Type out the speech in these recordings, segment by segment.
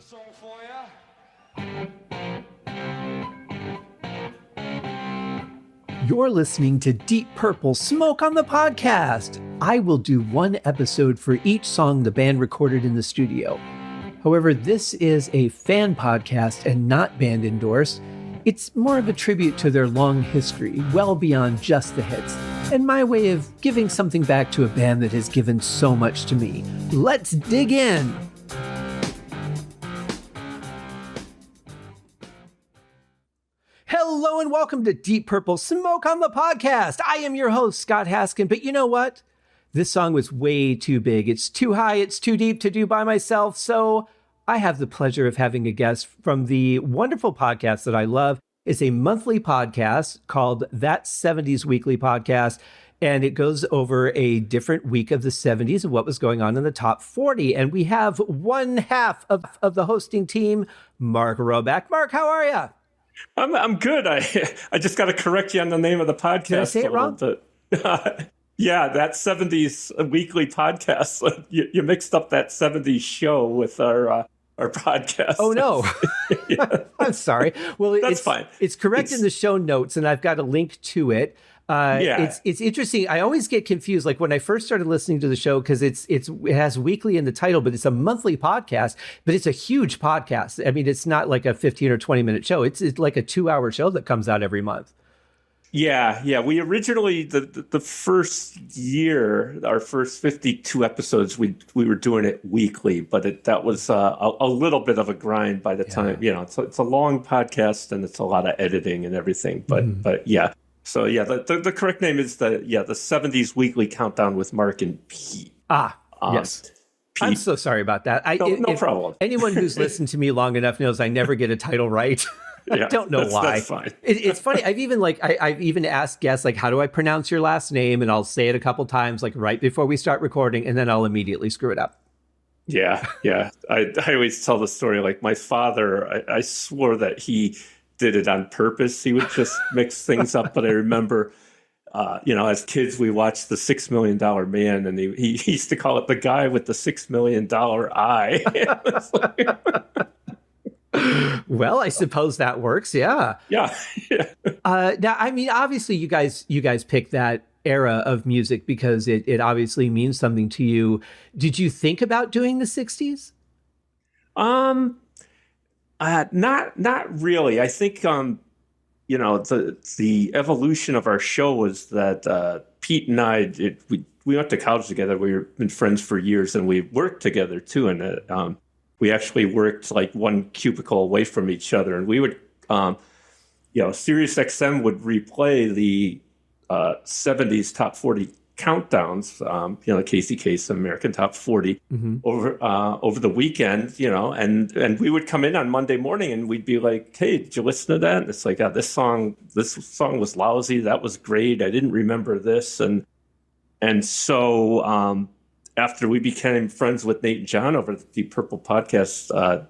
a song for you. You're listening to Deep Purple Smoke on the Podcast. I will do one episode for each song the band recorded in the studio. However, this is a fan podcast and not band endorsed. It's more of a tribute to their long history, well beyond just the hits, and my way of giving something back to a band that has given so much to me. Let's dig in! Hello and welcome to Deep Purple Smoke on the Podcast. I am your host, Scott Haskin, but you know what? This song was way too big. It's too high, it's too deep to do by myself, so I have the pleasure of having a guest from the wonderful podcast that I love. It's a monthly podcast called That 70s Weekly Podcast, and it goes over a different week of the 70s and what was going on in the top 40. And we have one half of the hosting team, Mark Roback. Mark, how are you? I'm good. I just got to correct you on the name of the podcast. Did I say it wrong? Yeah, that 70s Weekly Podcast. You mixed up that 70s show with our podcast. Oh, no. Yeah. I'm sorry. Well, That's fine. It's correct in the show notes, and I've got a link to it. Yeah. It's interesting. I always get confused, like when I first started listening to the show, because it has weekly in the title, but it's a monthly podcast, but it's a huge podcast. I mean, it's not like a 15 or 20 minute show. It's like a 2-hour show that comes out every month. Yeah. We originally, the first year, our first 52 episodes, we were doing it weekly, but that was a little bit of a grind by the time, it's a long podcast and it's a lot of editing and everything, but yeah. So yeah, the correct name is the 70s Weekly Countdown with Mark and Pete. Yes. Pete. I'm so sorry about that. No problem. Anyone who's listened to me long enough knows I never get a title right. Yeah, I don't know why. That's fine. It's funny. I've even asked guests, like, how do I pronounce your last name? And I'll say it a couple times, like right before we start recording, and then I'll immediately screw it up. Yeah. I always tell the story, like my father, I swore that he did it on purpose. He would just mix things up. But I remember, as kids, we watched The $6 Million Man, and he used to call it the guy with the $6 million eye. Well, I suppose that works. Yeah. Yeah. Now, I mean, obviously, you guys picked that era of music because it obviously means something to you. Did you think about doing the 60s? Not really. I think the evolution of our show was that Pete and I we went to college together. We've been friends for years, and we worked together too. And we actually worked like one cubicle away from each other, and we would, Sirius XM would replay the 70s top 40 countdowns, Casey Kasem American Top 40 over the weekend, and we would come in on Monday morning and we'd be like, hey, did you listen to that? And it's like, this song was lousy. That was great. I didn't remember this. And so after we became friends with Nate and John over the Deep Purple Podcast,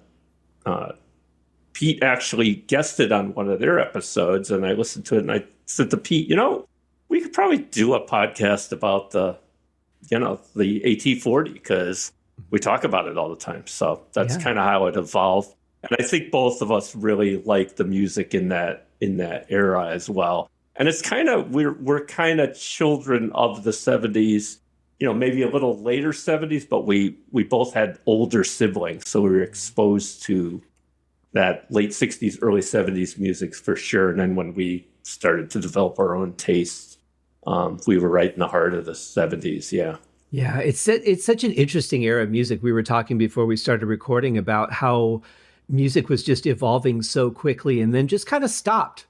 Pete actually guested on one of their episodes, and I listened to it and I said to Pete, we could probably do a podcast about the AT-40 because we talk about it all the time. So that's kind of how it evolved. And I think both of us really like the music in that era as well. And it's kind of, we're kind of children of the 70s, maybe a little later 70s, but we both had older siblings. So we were exposed to that late 60s, early 70s music for sure. And then when we started to develop our own tastes, we were right in the heart of the 70s. Yeah, it's such an interesting era of music. We were talking before we started recording about how music was just evolving so quickly and then just kind of stopped,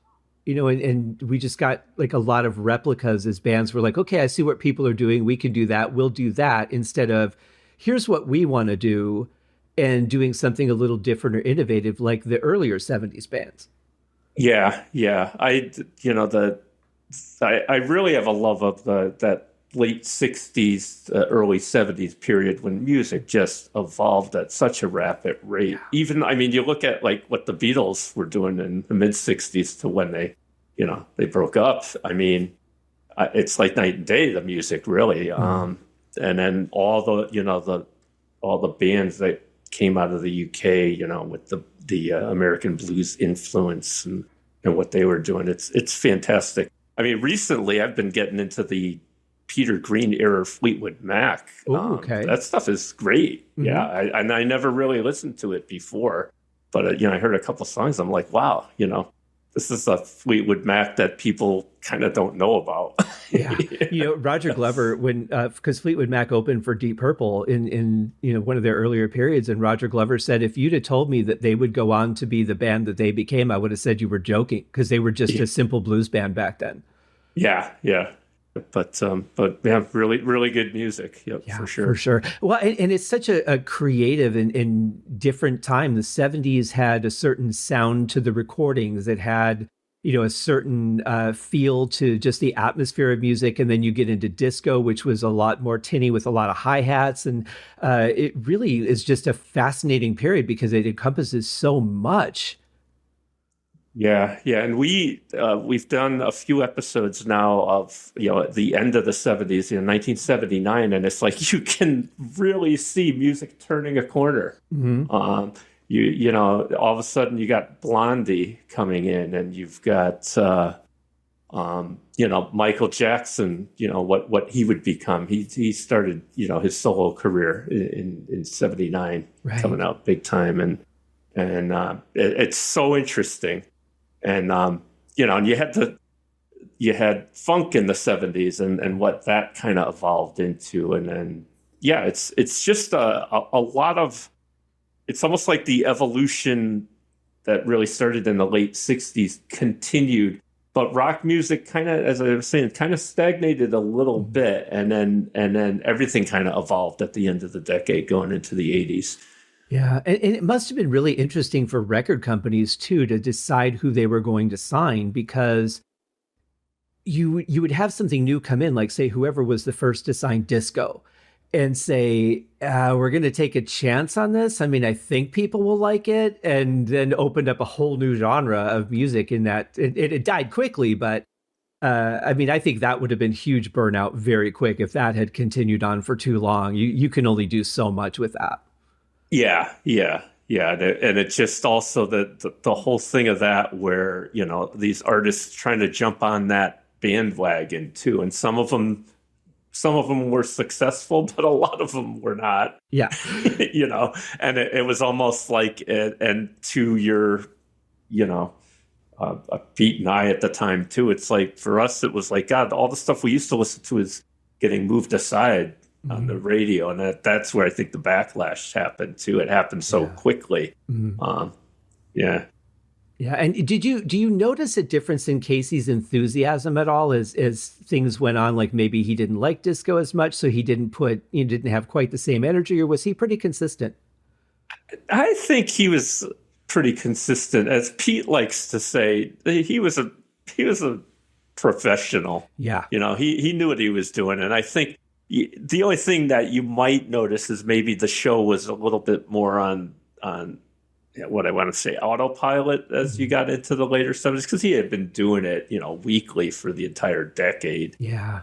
and we just got like a lot of replicas as bands were like, okay, I see what people are doing. We can do that. We'll do that, instead of here's what we want to do and doing something a little different or innovative like the earlier 70s bands. Yeah. I really have a love of that late 60s, early 70s period when music just evolved at such a rapid rate. Even, you look at like what the Beatles were doing in the mid 60s to when they broke up. It's like night and day, the music really. And then all the bands that came out of the UK, with the American blues influence and what they were doing. It's fantastic. I mean, recently I've been getting into the Peter Green era Fleetwood Mac. Oh, okay. That stuff is great. Mm-hmm. Yeah, I never really listened to it before, but I heard a couple songs. I'm like, wow, this is a Fleetwood Mac that people kind of don't know about. Yeah. Roger Glover, because Fleetwood Mac opened for Deep Purple in one of their earlier periods, and Roger Glover said, if you'd have told me that they would go on to be the band that they became, I would have said you were joking, because they were just a simple blues band back then. Yeah. But yeah, really, really good music. Yep, yeah, for sure. For sure. Well, and it's such a creative and different time. The 70s had a certain sound to the recordings. It had, a certain feel to just the atmosphere of music. And then you get into disco, which was a lot more tinny with a lot of hi-hats. And it really is just a fascinating period because it encompasses so much. Yeah, and we've done a few episodes now of at the end of the 70s, 1979, and it's like you can really see music turning a corner. Mm-hmm. All of a sudden you got Blondie coming in, and you've got Michael Jackson. What he would become. He started his solo career in 79, right, coming out big time, and it's so interesting. And and you had funk in the 70s and what that kind of evolved into, and then it's just a lot of, it's almost like the evolution that really started in the late 60s continued, but rock music kind of, as I was saying, kind of stagnated a little bit, and then everything kind of evolved at the end of the decade going into the 80s. Yeah, and it must have been really interesting for record companies, too, to decide who they were going to sign, because you would have something new come in, like, say, whoever was the first to sign disco, and say, we're going to take a chance on this. I mean, I think people will like it, and then opened up a whole new genre of music in that. It died quickly, but I think that would have been huge burnout very quick if that had continued on for too long. You can only do so much with that. Yeah. And it's just also the whole thing of that where, these artists trying to jump on that bandwagon too. And some of them were successful, but a lot of them were not. Yeah. And it was almost like, and to your, a beaten eye at the time too. It's like, for us, it was like, God, all the stuff we used to listen to is getting moved aside on the radio, and that's where I think the backlash happened too. It happened so quickly. Mm-hmm. Yeah. And do you notice a difference in Casey's enthusiasm at all as things went on? Like maybe he didn't like disco as much, so he didn't have quite the same energy, or was he pretty consistent? I think he was pretty consistent. As Pete likes to say, he was a professional. Yeah. He knew what he was doing, and I think the only thing that you might notice is maybe the show was a little bit more on what I want to say autopilot as you got into the later 70s, because he had been doing it, weekly for the entire decade. Yeah.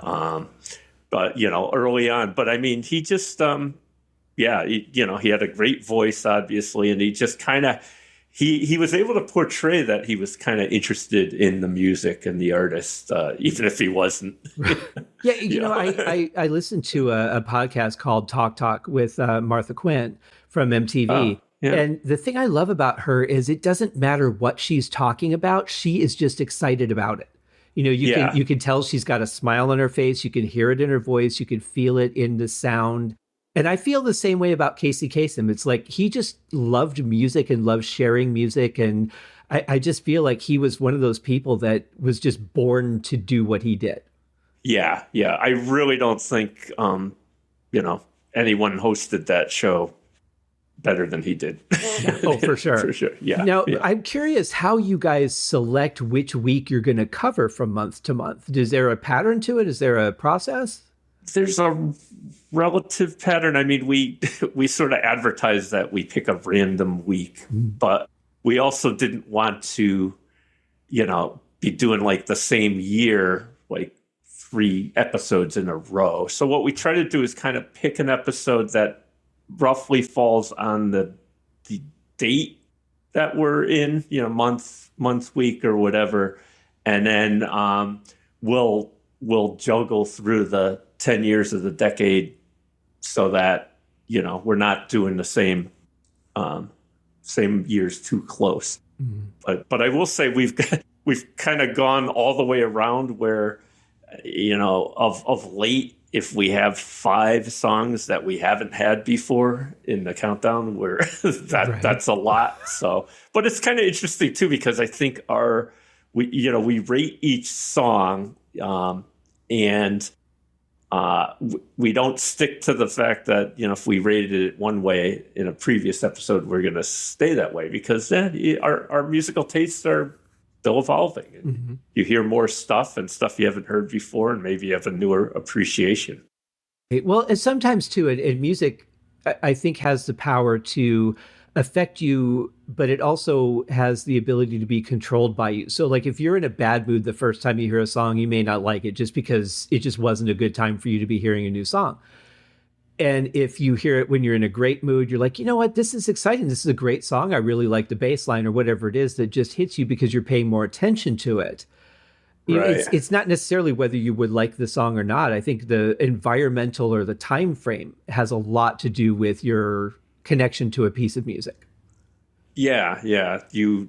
But early on. But I mean, he just he had a great voice, obviously, and he just kind of he was able to portray that he was kind of interested in the music and the artist, even if he wasn't. Yeah, I listened to a podcast called Talk with Martha Quinn from MTV. Yeah. And the thing I love about her is it doesn't matter what she's talking about. She is just excited about it. You can tell she's got a smile on her face. You can hear it in her voice. You can feel it in the sound. And I feel the same way about Casey Kasem. It's like he just loved music and loved sharing music. And I just feel like he was one of those people that was just born to do what he did. Yeah. I really don't think, anyone hosted that show better than he did. Oh, for sure. For sure. Yeah. Now, I'm curious how you guys select which week you're going to cover from month to month. Is there a pattern to it? Is there a process? There's a relative pattern. I mean, we sort of advertise that we pick a random week, but we also didn't want to, be doing like the same year, like 3 episodes in a row. So what we try to do is kind of pick an episode that roughly falls on the the date that we're in, month, week, or whatever, and then we'll juggle through the 10 years of the decade so that we're not doing the same years too close. Mm-hmm. But I will say we've kind of gone all the way around where of late, if we have 5 songs that we haven't had before in the countdown, where that's a lot. So, but it's kind of interesting too, because I think we rate each song, and we don't stick to the fact that if we rated it one way in a previous episode, we're going to stay that way, because our musical tastes are still evolving. Mm-hmm. You hear more stuff and stuff you haven't heard before, and maybe you have a newer appreciation. Well, and sometimes too, and music, I think, has the power to affect you, but it also has the ability to be controlled by you. So like if you're in a bad mood the first time you hear a song, you may not like it just because it just wasn't a good time for you to be hearing a new song. And if you hear it when you're in a great mood, you're like, you know what, this is exciting. This is a great song. I really like the bass line or whatever it is that just hits you because you're paying more attention to it. Right. It's not necessarily whether you would like the song or not. I think the environmental or the time frame has a lot to do with your connection to a piece of music. Yeah, you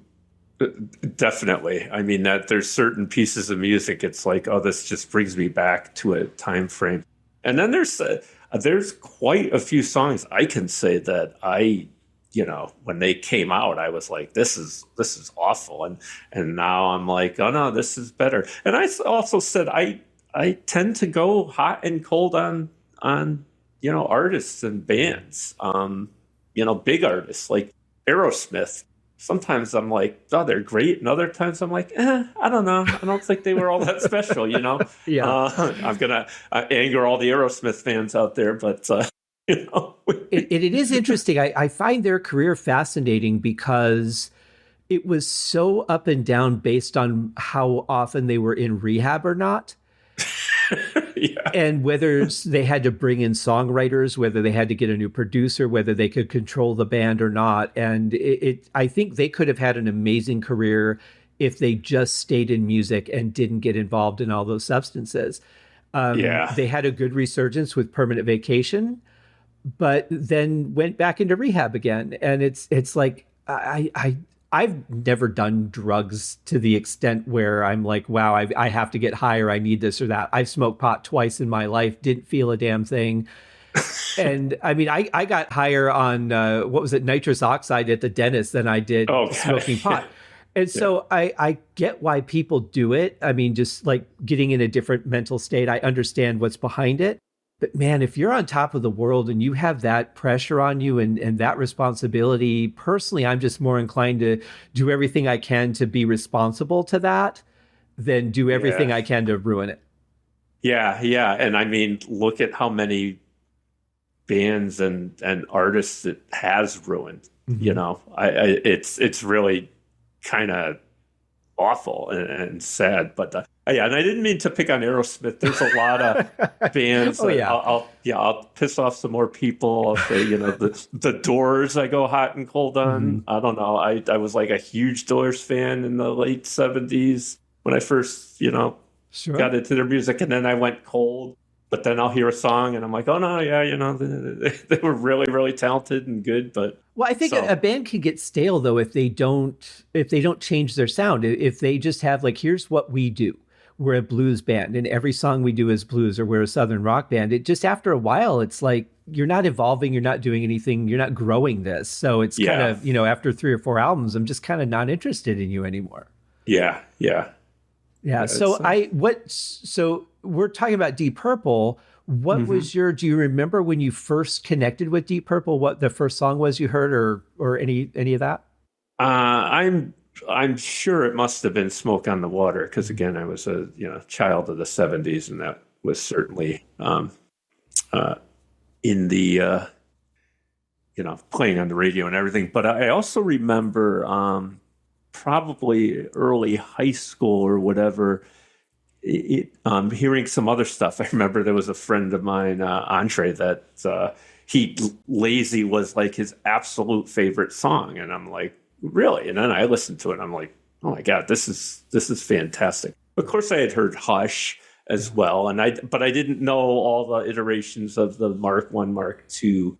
definitely. I mean, that there's certain pieces of music, it's like, oh, this just brings me back to a time frame. And then there's quite a few songs I can say that when they came out, I was like, this is awful. And now I'm like, oh no, this is better. And I also said, I tend to go hot and cold on artists and bands, big artists like Aerosmith. Sometimes I'm like, oh, they're great. And other times I'm like, I don't know. I don't think they were all that special, Yeah. I'm going to anger all the Aerosmith fans out there, but, It is interesting. I find their career fascinating because it was so up and down based on how often they were in rehab or not. Yeah. And whether they had to bring in songwriters, whether they had to get a new producer, whether they could control the band or not. And I think they could have had an amazing career if they just stayed in music and didn't get involved in all those substances. They had a good resurgence with Permanent Vacation, but then went back into rehab again. And it's like, I've never done drugs to the extent where I'm like, wow, I have to get higher. I need this or that. I've smoked pot twice in my life, didn't feel a damn thing. And I mean, I got higher on, nitrous oxide at the dentist than I did smoking pot. And so I get why people do it. I mean, just like getting in a different mental state, I understand what's behind it. But man, if you're on top of the world and you have that pressure on you and that responsibility, personally, I'm just more inclined to do everything I can to be responsible to that than do everything I can to ruin it. Yeah. And I mean, look at how many bands and artists it has ruined. Mm-hmm. It's really kind of awful and sad, but and I didn't mean to pick on Aerosmith. There's a lot of bands. I'll piss off some more people. I'll say, the Doors I go hot and cold on. Mm-hmm. I don't know. I was like a huge Doors fan in the late 70s when I first, got into their music, and then I went cold. But then I'll hear a song and I'm like, oh no, they were really, really talented and good. But I think a band can get stale though if they don't change their sound. If they just have like, here's what we do. We're a blues band and every song we do is blues, or we're a Southern rock band. It just, after a while, it's like, you're not evolving, you're not doing anything, you're not growing this. So it's kind of, after 3 or 4 albums, I'm just kind of not interested in you anymore. Yeah. So we're talking about Deep Purple. What was do you remember when you first connected with Deep Purple, what the first song was you heard or any of that? I'm sure it must have been Smoke on the Water, because again, I was a child of the 70s, and that was certainly in the playing on the radio and everything. But I also remember probably early high school or whatever, hearing some other stuff. I remember there was a friend of mine, Andre, that Lazy was like his absolute favorite song. And I'm like, really? And then I listened to it and I'm like, oh my God, this is fantastic. Of course I had heard Hush as well. But I didn't know all the iterations of the Mark I, Mark II,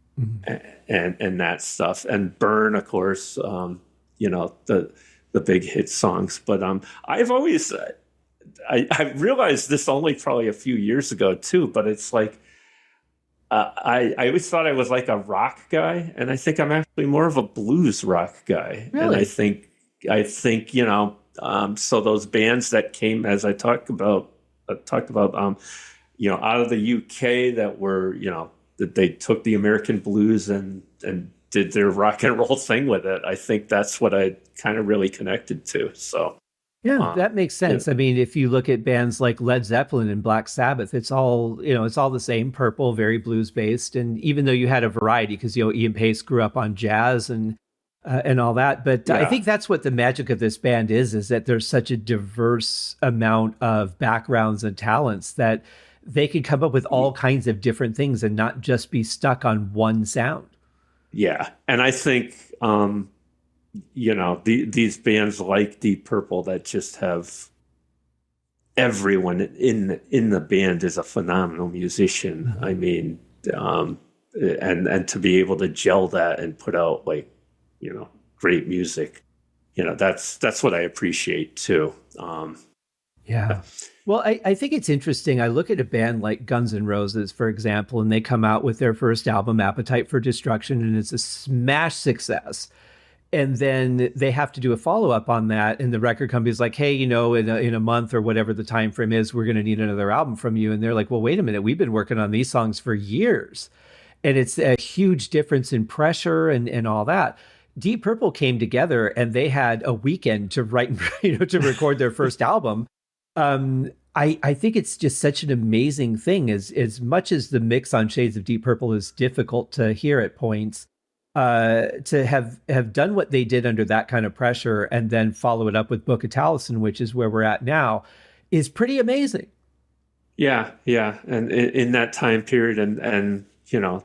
and that stuff. And Burn, of course, the big hit songs. But I've always, I realized this only probably a few years ago too, but it's like, I always thought I was like a rock guy, and I think I'm actually more of a blues rock guy. Really? And I think so those bands that came, as I talked about, out of the UK that were, that they took the American blues and did their rock and roll thing with it. I think that's what I kind of really connected to. So. Yeah, that makes sense. Yeah. I mean, if you look at bands like Led Zeppelin and Black Sabbath, it's all the same, Purple, very blues based. And even though you had a variety, because Ian Pace grew up on jazz and all that, but I think that's what the magic of this band is that there's such a diverse amount of backgrounds and talents that they could come up with all kinds of different things and not just be stuck on one sound. Yeah, and I think. These bands like Deep Purple that just have everyone in the band is a phenomenal musician. Mm-hmm. I mean, and to be able to gel that and put out great music, that's what I appreciate too. Yeah. Well, I think it's interesting. I look at a band like Guns N' Roses, for example, and they come out with their first album, Appetite for Destruction, and it's a smash success. And then they have to do a follow-up on that. And the record company's like, hey, in a month or whatever the time frame is, we're going to need another album from you. And they're like, well, wait a minute. We've been working on these songs for years. And it's a huge difference in pressure and all that. Deep Purple came together and they had a weekend to write, to record their first album. I think it's just such an amazing thing. As much as the mix on Shades of Deep Purple is difficult to hear at points, to have done what they did under that kind of pressure and then follow it up with Book of Taliesin, which is where we're at now, is pretty amazing. Yeah. And in that time period and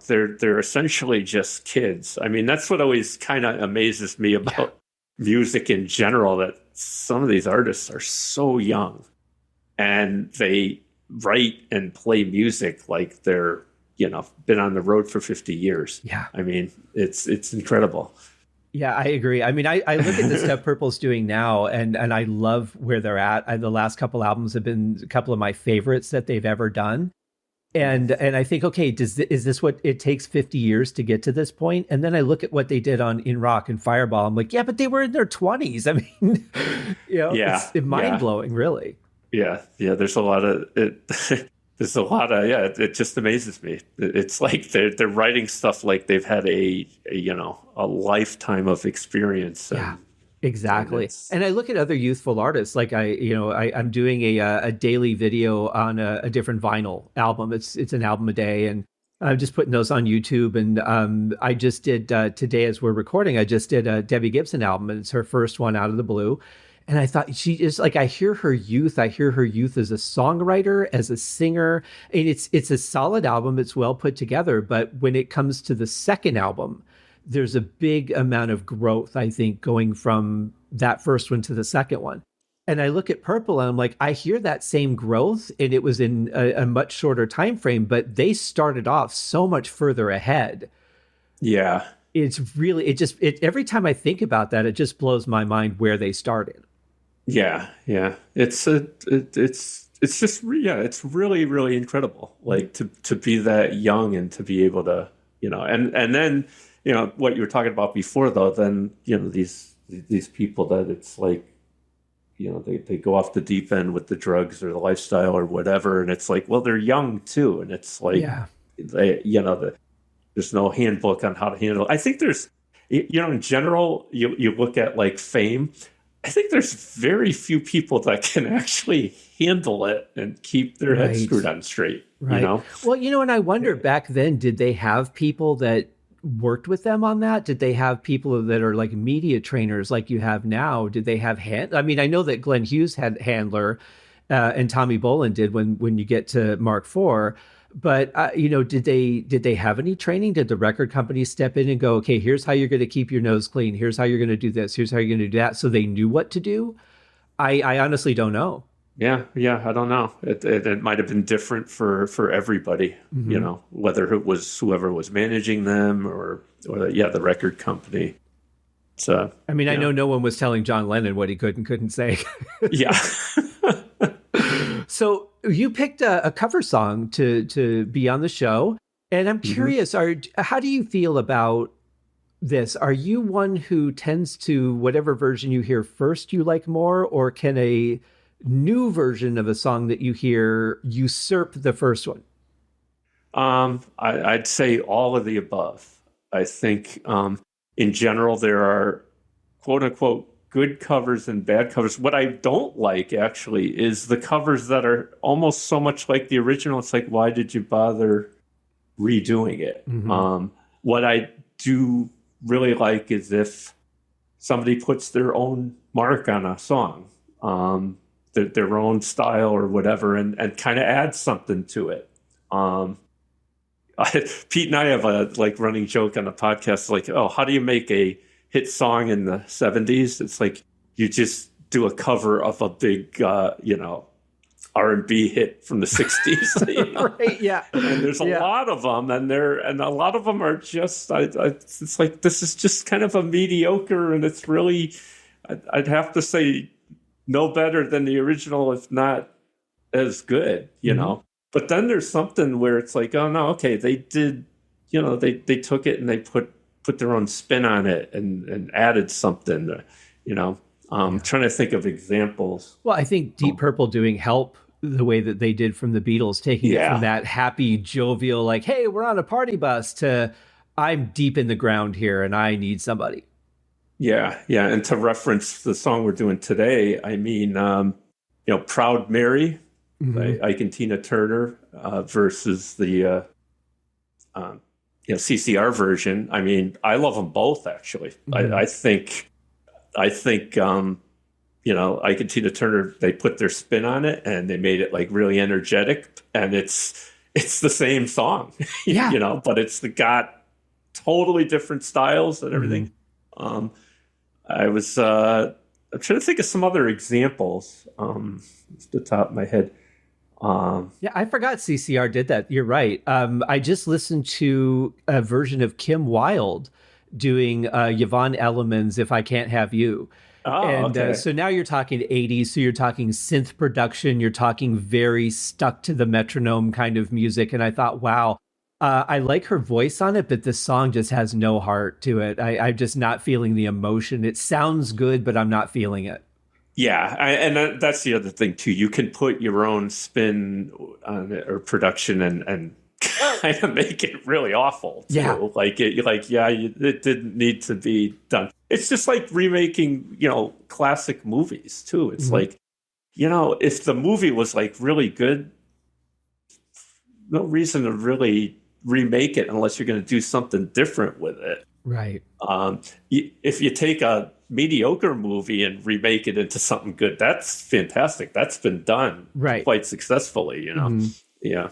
they're essentially just kids. I mean, that's what always kind of amazes me about music in general, that some of these artists are so young and they write and play music like they're been on the road for 50 years. Yeah. I mean, it's incredible. Yeah, I agree. I mean, I look at the stuff Purple's doing now and I love where they're at. The last couple albums have been a couple of my favorites that they've ever done. And I think, okay, is this what it takes 50 years to get to this point? And then I look at what they did In Rock and Fireball. I'm like, yeah, but they were in their 20s. I mean, it's mind blowing, really. Yeah. There's a lot of it. It just amazes me. It's like they're writing stuff like they've had a lifetime of experience. Yeah, exactly. And I look at other youthful artists, like I'm doing a daily video on a different vinyl album. It's an album a day, and I'm just putting those on YouTube. And I just did today, as we're recording, I just did a Debbie Gibson album, and it's her first one out of the blue. And I thought she is like, I hear her youth as a songwriter, as a singer. And it's a solid album. It's well put together. But when it comes to the second album, there's a big amount of growth, I think, going from that first one to the second one. And I look at Purple and I'm like, I hear that same growth, and it was in a much shorter time frame, but they started off so much further ahead. Yeah. It's really, every time I think about that, it just blows my mind where they started. Yeah. It's really, really incredible. Like to be that young and to be able to, and then, what you were talking about before though, then, these people that it's like, they go off the deep end with the drugs or the lifestyle or whatever. And it's like, well, they're young too. And it's like, there's no handbook on how to handle it. I think there's, in general, you look at like fame, I think there's very few people that can actually handle it and keep their head screwed on straight. Right. Well, and I wonder back then, did they have people that worked with them on that? Did they have people that are like media trainers like you have now? Did they have I mean, I know that Glenn Hughes had handler and Tommy Bolin did when you get to Mark IV. But did they have any training? Did the record company step in and go, okay, here's how you're going to keep your nose clean. Here's how you're going to do this. Here's how you're going to do that. So they knew what to do. I honestly don't know. Yeah, I don't know. It might have been different for everybody, whether it was whoever was managing them or the record company. So, I mean, I know no one was telling John Lennon what he could and couldn't say. Yeah. So you picked a cover song to be on the show, and I'm curious, how do you feel about this? Are you one who tends to, whatever version you hear first, you like more, or can a new version of a song that you hear usurp the first one? I'd say all of the above. I think in general there are quote unquote good covers and bad covers. What I don't like actually is the covers that are almost so much like the original. It's like, why did you bother redoing it? What I do really like is if somebody puts their own mark on a song, their own style or whatever, and kind of adds something to it. Pete and I have a running joke on the podcast, like, oh, how do you make a hit song in the 70s? It's like you just do a cover of a big R&B hit from the 60s. Right, yeah. And there's a lot of them, and a lot of them are just it's like, this is just kind of a mediocre, and it's really, I'd have to say no better than the original, if not as good, you know. But then there's something where it's like, oh no, okay, they did, they took it and they put their own spin on it and added something, trying to think of examples. Well, I think Deep Purple doing Help the way that they did from the Beatles, taking it from that happy, jovial, like, hey, we're on a party bus, to I'm deep in the ground here and I need somebody. Yeah. And to reference the song we're doing today, I mean, Proud Mary by Ike and Tina Turner versus the CCR version. I mean, I love them both, actually. I think Ike and Tina Turner, they put their spin on it and they made it like really energetic, and it's the same song, but it's got totally different styles and everything. I'm trying to think of some other examples off the top of my head. I forgot CCR did that. You're right. I just listened to a version of Kim Wilde doing Yvonne Elliman's "If I Can't Have You." Okay. So now you're talking 80s. So you're talking synth production. You're talking very stuck to the metronome kind of music. And I thought, wow, I like her voice on it, but this song just has no heart to it. I'm just not feeling the emotion. It sounds good, but I'm not feeling it. Yeah, and that's the other thing too. You can put your own spin on it, or production, and kind of make it really awful too. Yeah, it didn't need to be done. It's just like remaking, classic movies too. It's like, if the movie was like really good, no reason to really remake it unless you're going to do something different with it. Right. If you take a mediocre movie and remake it into something good, that's fantastic. That's been done quite successfully, Yeah.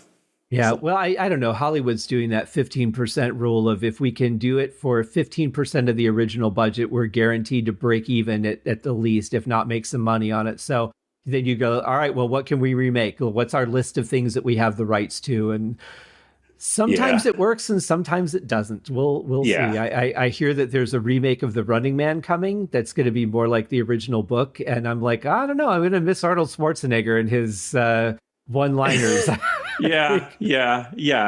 Well, I don't know. Hollywood's doing that 15% rule of, if we can do it for 15% of the original budget, we're guaranteed to break even at the least, if not make some money on it. So then you go, all right, well, what can we remake? What's our list of things that we have the rights to? And sometimes it works and sometimes it doesn't. We'll see. I hear that there's a remake of The Running Man coming that's going to be more like the original book. And I'm like, I don't know. I'm going to miss Arnold Schwarzenegger and his one-liners. Yeah.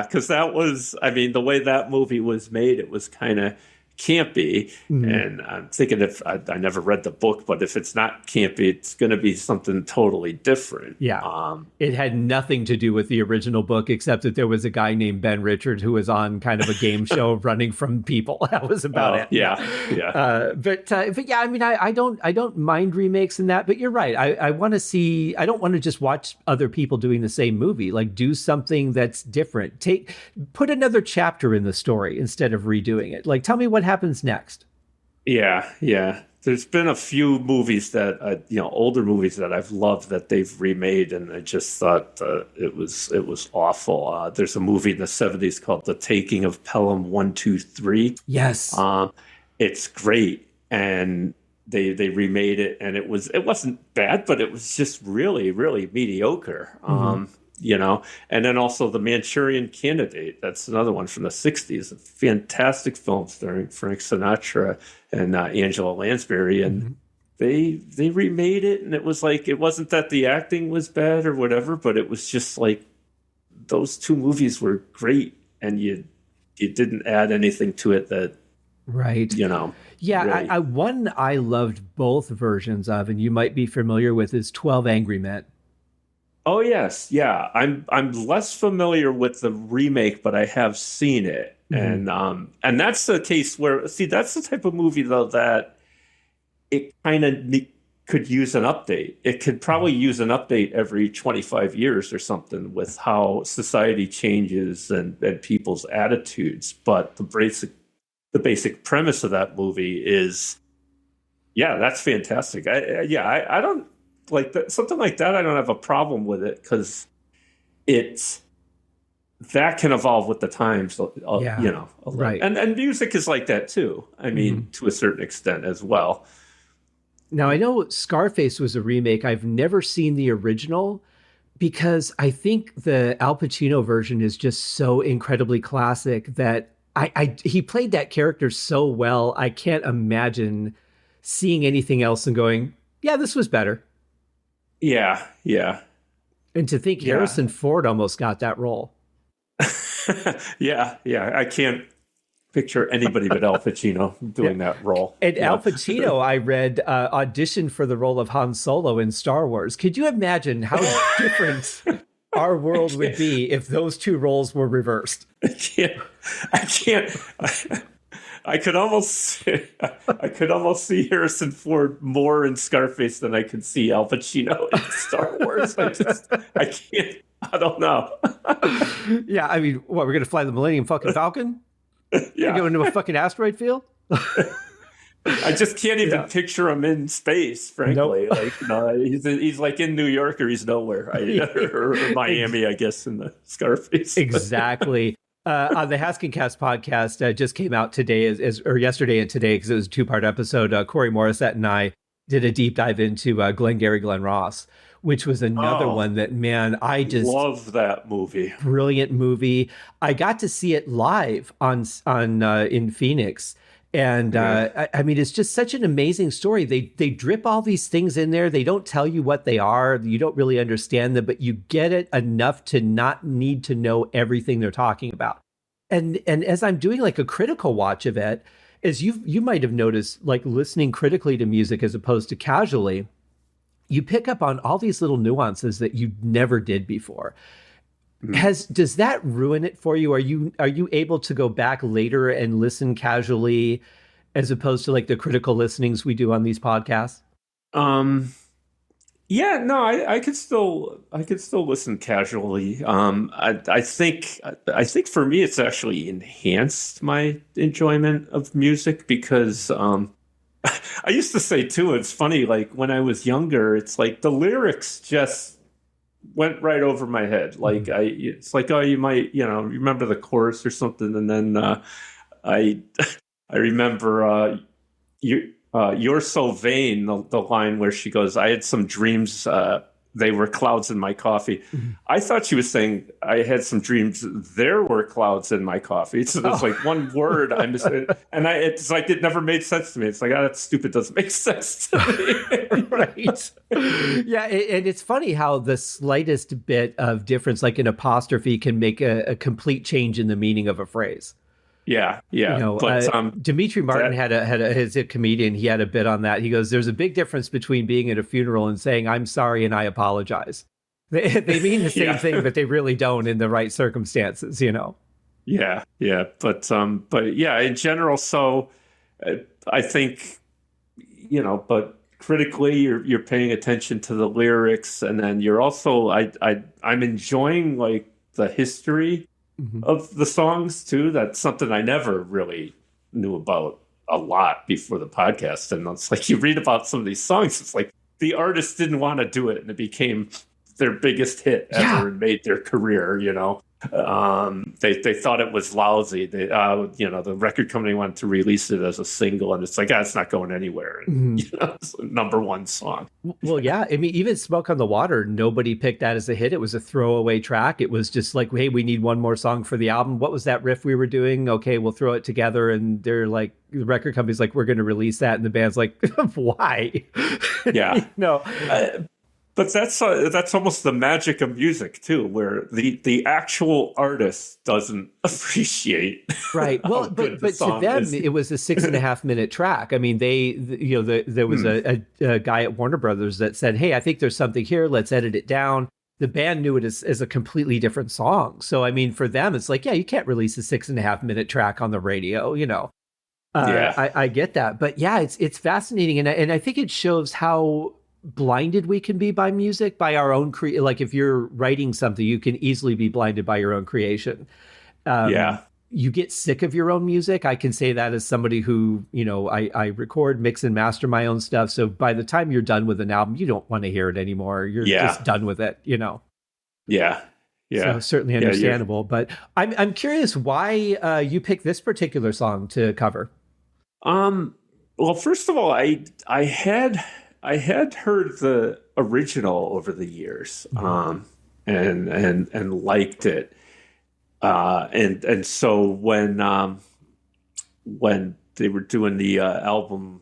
Because that was, the way that movie was made, it was kind of campy. And I'm thinking, if I never read the book, but if it's not campy, it's going to be something totally different. It had nothing to do with the original book, except that there was a guy named Ben Richards who was on kind of a game show running from people. That was about it. But I don't mind remakes in that, but you're right. I want to see, I don't want to just watch other people doing the same movie. Like, do something that's different. Put another chapter in the story instead of redoing it. Like, tell me what happens next. Yeah. there's been a few movies that older movies that I've loved that they've remade, and I just thought it was awful. There's a movie in the '70s called The Taking of Pelham 123. Yes, it's great, and they remade it, and it wasn't bad, but it was just really, really mediocre. And then also The Manchurian Candidate. That's another one from the '60s. A fantastic film starring Frank Sinatra and Angela Lansbury, and they remade it, and it was like, it wasn't that the acting was bad or whatever, but it was just like those two movies were great, and you didn't add anything to it that, right. Yeah, really. One I loved both versions of, and you might be familiar with, is 12 Angry Men. Oh yes, yeah. I'm less familiar with the remake, but I have seen it, and that's the case where, that's the type of movie though that it kind of could use an update. It could probably use an update every 25 years or something with how society changes and people's attitudes. But the basic premise of that movie is, yeah, that's fantastic. I don't. Like that, something like that, I don't have a problem with it, because that can evolve with the times, right. And music is like that too. I mean, to a certain extent as well. Now, I know Scarface was a remake. I've never seen the original, because I think the Al Pacino version is just so incredibly classic that he played that character so well. I can't imagine seeing anything else and going, yeah, this was better. Yeah. And to think Harrison Ford almost got that role. Yeah. I can't picture anybody but Al Pacino doing that role. And Al Pacino, I read, auditioned for the role of Han Solo in Star Wars. Could you imagine how different our world would be if those two roles were reversed? I can't. I could almost see Harrison Ford more in Scarface than I could see Al Pacino in Star Wars. I can't. I don't know. Yeah, I mean, what, we're gonna fly the Millennium fucking Falcon? Yeah, go into a fucking asteroid field. I just can't even picture him in space, frankly. Nope. Like, no, he's like in New York, or he's nowhere, or Miami, I guess, in the Scarface. Exactly. On the Haskincast podcast, just came out today, or yesterday and today, because it was a 2-part episode. Corey Morissette and I did a deep dive into Glengarry Glen Ross, which was another one that, man, I just love that movie. Brilliant movie. I got to see it live on in Phoenix. And I mean, it's just such an amazing story. They drip all these things in there. They don't tell you what they are. You don't really understand them, but you get it enough to not need to know everything they're talking about. And as I'm doing like a critical watch of it, as you might have noticed, like listening critically to music as opposed to casually, you pick up on all these little nuances that you never did before. Does that ruin it for you? Are you able to go back later and listen casually as opposed to like the critical listenings we do on these podcasts? Yeah, no, I could still listen casually. I think for me it's actually enhanced my enjoyment of music, because I used to say too, it's funny, like when I was younger, it's like the lyrics just went right over my head. Like it's like, oh, you might, remember the chorus or something. And then I remember you're so vain, the line where she goes, I had some dreams, they were clouds in my coffee. I thought she was saying, I had some dreams, there were clouds in my coffee. So there's like one word I missed, and it's like it never made sense to me. It's like, oh, that's stupid, doesn't make sense to me. Right. Yeah, and it's funny how the slightest bit of difference, like an apostrophe, can make a complete change in the meaning of a phrase. Yeah. But Dimitri Martin had a comedian. He had a bit on that. He goes, "There's a big difference between being at a funeral and saying I'm sorry and I apologize. They mean the same thing, but they really don't in the right circumstances." Yeah. But yeah, in general. So I think but critically, you're paying attention to the lyrics, and then you're also I'm enjoying like the history of the songs too. That's something I never really knew about a lot before the podcast. And it's like you read about some of these songs, it's like the artist didn't want to do it, and it became their biggest hit ever and made their career, you know. They thought it was lousy. They the record company wanted to release it as a single, and it's like, it's not going anywhere. And, it's a number one song. Well, yeah. I mean, even Smoke on the Water, nobody picked that as a hit. It was a throwaway track. It was just like, hey, we need one more song for the album. What was that riff we were doing? Okay, we'll throw it together. And they're like, the record company's like, we're going to release that. And the band's like, why? Yeah. No. But that's almost the magic of music too, where the actual artist doesn't appreciate. Right. Well, but to them, it was a 6.5 minute track. I mean, there was a guy at Warner Brothers that said, hey, I think there's something here. Let's edit it down. The band knew it as a completely different song. So, I mean, for them, it's like, yeah, you can't release a 6.5 minute track on the radio, you know. I get that. But yeah, it's fascinating. And I think it shows how blinded we can be by music, by our own like if you're writing something, you can easily be blinded by your own creation. You get sick of your own music. I can say that as somebody who, I record, mix and master my own stuff. So by the time you're done with an album, you don't want to hear it anymore. You're just done with it, Yeah. So certainly understandable. But I'm curious why you picked this particular song to cover. Well, first of all, I had heard the original over the years, and liked it, and so when they were doing the album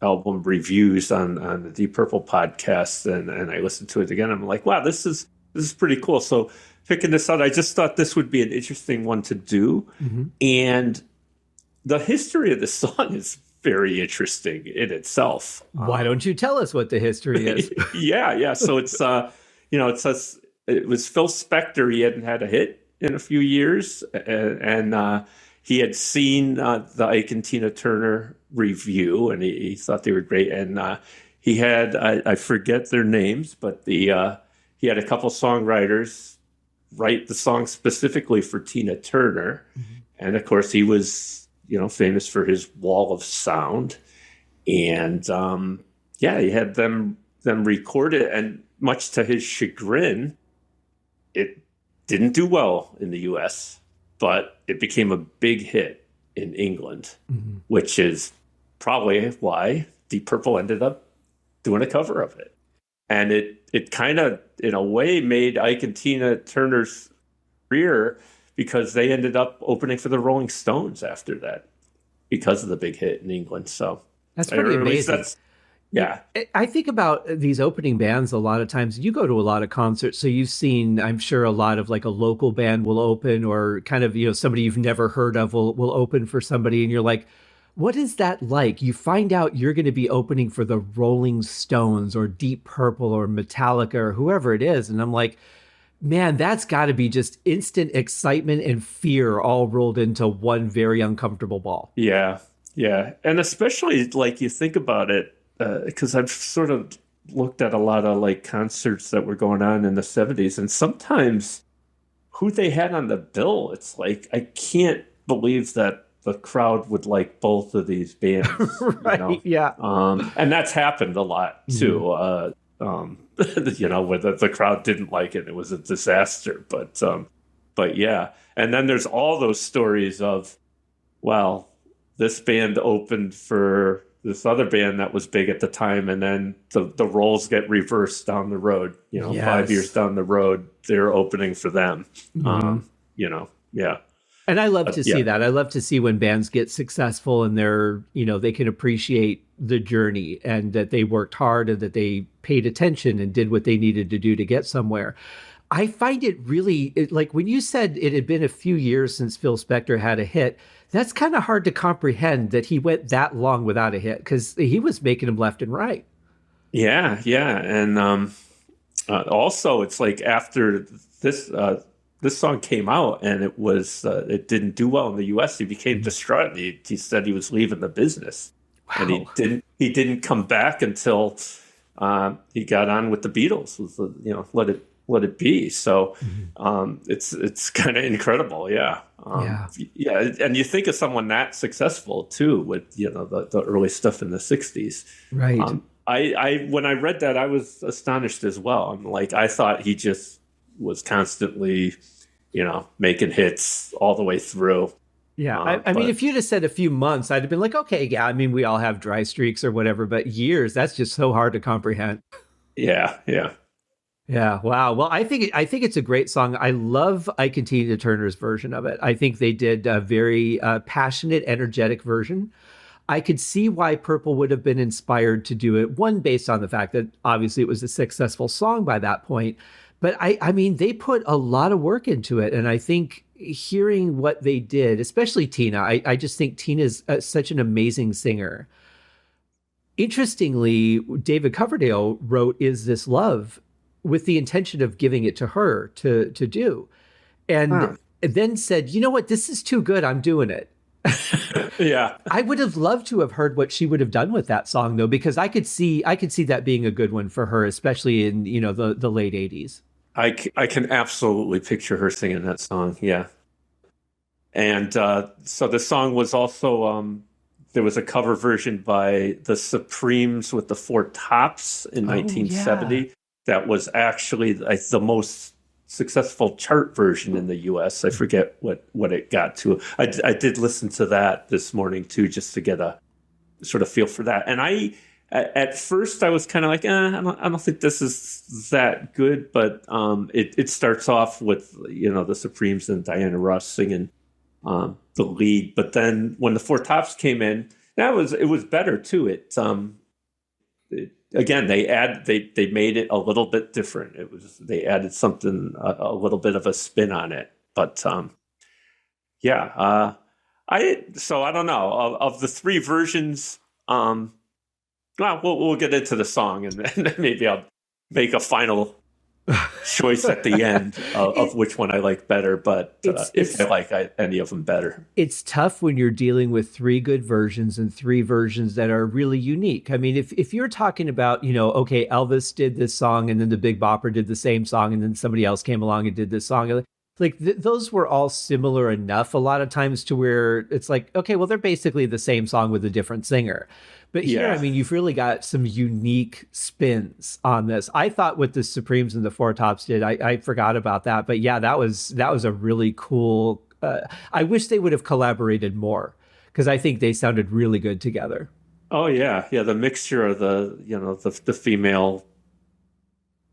reviews on the Deep Purple podcast, and I listened to it again, I'm like, wow, this is pretty cool. So picking this out, I just thought this would be an interesting one to do, and the history of the song is very interesting in itself. Why don't you tell us what the history is? Yeah. So it's it was Phil Spector. He hadn't had a hit in a few years, and he had seen the Ike and Tina Turner review, and he thought they were great. And he had I forget their names, but he had a couple songwriters write the song specifically for Tina Turner, and of course he was famous for his wall of sound, and he had them record it, and much to his chagrin, it didn't do well in the U.S., but it became a big hit in England, which is probably why Deep Purple ended up doing a cover of it, and it kind of, in a way, made Ike and Tina Turner's career, because they ended up opening for the Rolling Stones after that because of the big hit in England. So that's pretty amazing. I think about these opening bands a lot of times. You go to a lot of concerts, so you've seen, I'm sure, a lot of like a local band will open, or kind of, somebody you've never heard of will open for somebody, and you're like, what is that like? You find out you're going to be opening for the Rolling Stones or Deep Purple or Metallica or whoever it is. And I'm like, man, that's got to be just instant excitement and fear all rolled into one very uncomfortable ball. Yeah. And especially, like, you think about it, because I've sort of looked at a lot of, like, concerts that were going on in the 70s, and sometimes who they had on the bill, it's like, I can't believe that the crowd would like both of these bands. Right, yeah. And that's happened a lot, too. Where the crowd didn't like it. It was a disaster. But yeah. And then there's all those stories of, well, this band opened for this other band that was big at the time, and then the roles get reversed down the road. 5 years down the road, they're opening for them. Yeah. And I love to see that. I love to see when bands get successful and they're, they can appreciate the journey, and that they worked hard, and that they paid attention and did what they needed to do to get somewhere. I find it really, like when you said it had been a few years since Phil Spector had a hit, that's kind of hard to comprehend that he went that long without a hit, because he was making them left and right. Yeah. And also, it's like after this song came out and it didn't do well in the U.S., he became distraught. He said he was leaving the business. Wow. And he didn't come back until he got on with the Beatles. Let let it be. So it's kind of incredible. Yeah. Yeah. And you think of someone that successful too, with, the early stuff in the 60s. Right. I when I read that, I was astonished as well. I'm like, I thought he just was constantly, making hits all the way through. Yeah. I mean, if you'd have said a few months, I'd have been like, okay, yeah, I mean, we all have dry streaks or whatever, but years, that's just so hard to comprehend. Yeah. Yeah. Yeah. Wow. Well, I think it's a great song. I love I Continue to Turner's version of it. I think they did a very passionate, energetic version. I could see why Purple would have been inspired to do it. One, based on the fact that obviously it was a successful song by that point. But I mean, they put a lot of work into it. And I think hearing what they did, especially Tina, I just think Tina's such an amazing singer. Interestingly, David Coverdale wrote Is This Love with the intention of giving it to her to do. And then said, you know what, this is too good, I'm doing it. Yeah. I would have loved to have heard what she would have done with that song, though, because I could see that being a good one for her, especially in, the late 80s. I can absolutely picture her singing that song. Yeah. And so the song was also, there was a cover version by the Supremes with the Four Tops in 1970. Yeah. That was actually the most successful chart version in the U.S. I forget what it got to. I did listen to that this morning too, just to get a sort of feel for that. And at first I was kind of like, I don't think this is that good, but it starts off with the Supremes and Diana Ross singing the lead. But then when the Four Tops came in, it was better too. Again, they made it a little bit different. They added something, a little bit of a spin on it. But I don't know, of the three versions. Well, we'll get into the song, and then maybe I'll make a final choice at the end of which one I like better. But if I like any of them better. It's tough when you're dealing with three good versions and three versions that are really unique. I mean, if you're talking about, okay, Elvis did this song and then the Big Bopper did the same song and then somebody else came along and did this song. Like those were all similar enough a lot of times to where it's like, okay, well, they're basically the same song with a different singer. But here, I mean, you've really got some unique spins on this. I thought what the Supremes and the Four Tops did, I forgot about that. But yeah, that was a really cool. I wish they would have collaborated more because I think they sounded really good together. Oh yeah, yeah. The mixture of the female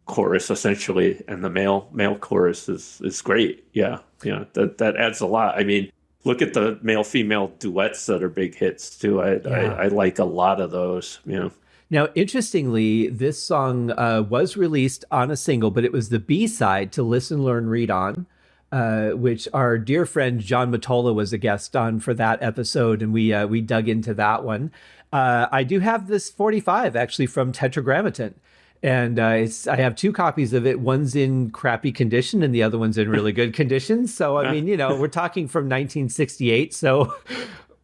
chorus essentially and the male chorus is great. Yeah, that adds a lot. I mean, look at the male-female duets that are big hits too. I like a lot of those. Now, interestingly, this song was released on a single, but it was the B-side to Listen, Learn, Read On, which our dear friend John Mottola was a guest on for that episode, and we dug into that one. I do have this 45 actually from Tetragrammaton. And I have two copies of it. One's in crappy condition and the other one's in really good condition. So, I mean, we're talking from 1968. So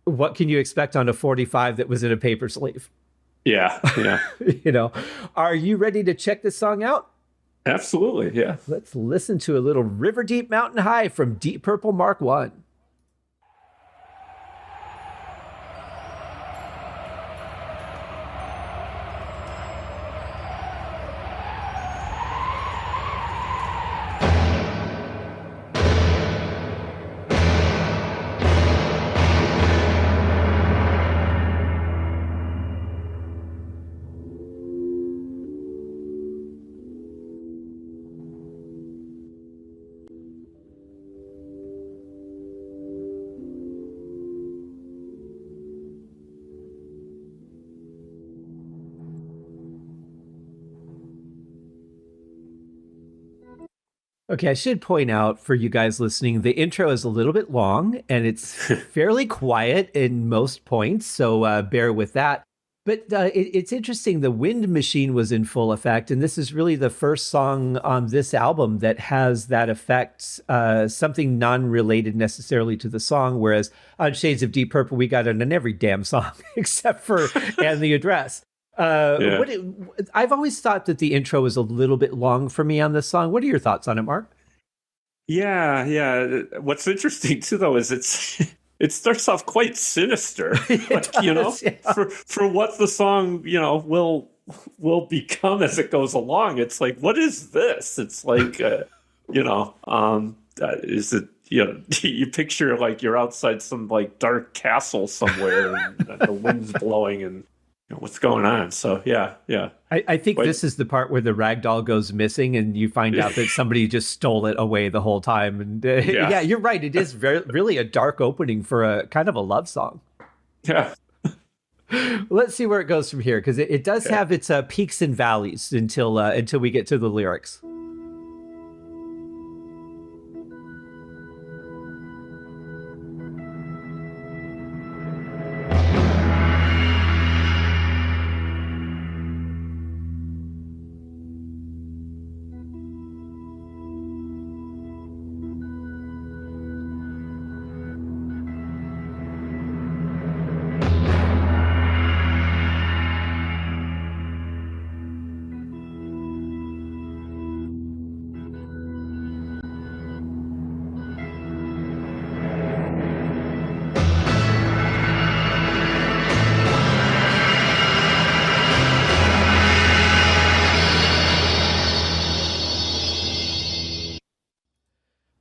what can you expect on a 45 that was in a paper sleeve? Yeah. Are you ready to check this song out? Absolutely, yeah. Let's listen to a little River Deep Mountain High from Deep Purple Mark I. Okay, I should point out for you guys listening, the intro is a little bit long and it's fairly quiet in most points, so bear with that. But it's interesting, the wind machine was in full effect, and this is really the first song on this album that has that effect, something non-related necessarily to the song, whereas on Shades of Deep Purple, we got it in every damn song except for And the Address. Yeah. I've always thought that the intro was a little bit long for me on this song. What are your thoughts on it, Mark? Yeah, yeah. What's interesting too, though, is it starts off quite sinister, like Yeah. for what the song will become as it goes along. It's like, what is this? It's like, is it? You picture like you're outside some like dark castle somewhere, and the wind's blowing, and what's going on. So yeah. I think this is the part where the ragdoll goes missing and you find out that somebody just stole it away the whole time. And yeah, you're right. It is really a dark opening for a kind of a love song. Yeah. Let's see where it goes from here, because it does have its peaks and valleys until we get to the lyrics.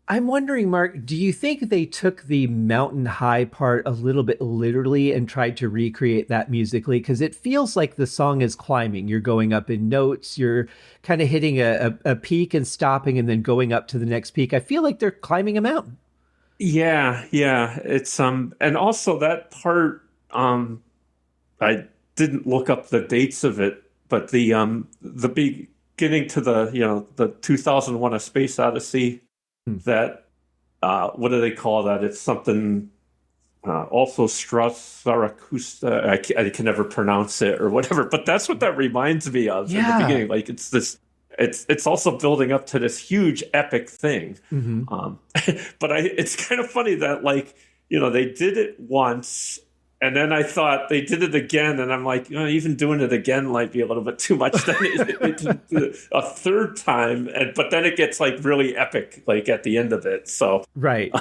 I'm wondering, Mark, do you think they took the mountain high part a little bit literally and tried to recreate that musically? Because it feels like the song is climbing. You're going up in notes. You're kind of hitting a peak and stopping and then going up to the next peak. I feel like they're climbing a mountain. Yeah. It's and also that part, I didn't look up the dates of it, but the beginning to the 2001: A Space Odyssey. That what do they call that? It's something also Strauss Zarathustra. I can never pronounce it or whatever, but that's what that reminds me of in the beginning. Like it's this. It's also building up to this huge epic thing. But it's kind of funny that they did it once. And then I thought they did it again, and I'm like, even doing it again might be a little bit too much. Then they did it a third time, but then it gets like really epic, like at the end of it. So right,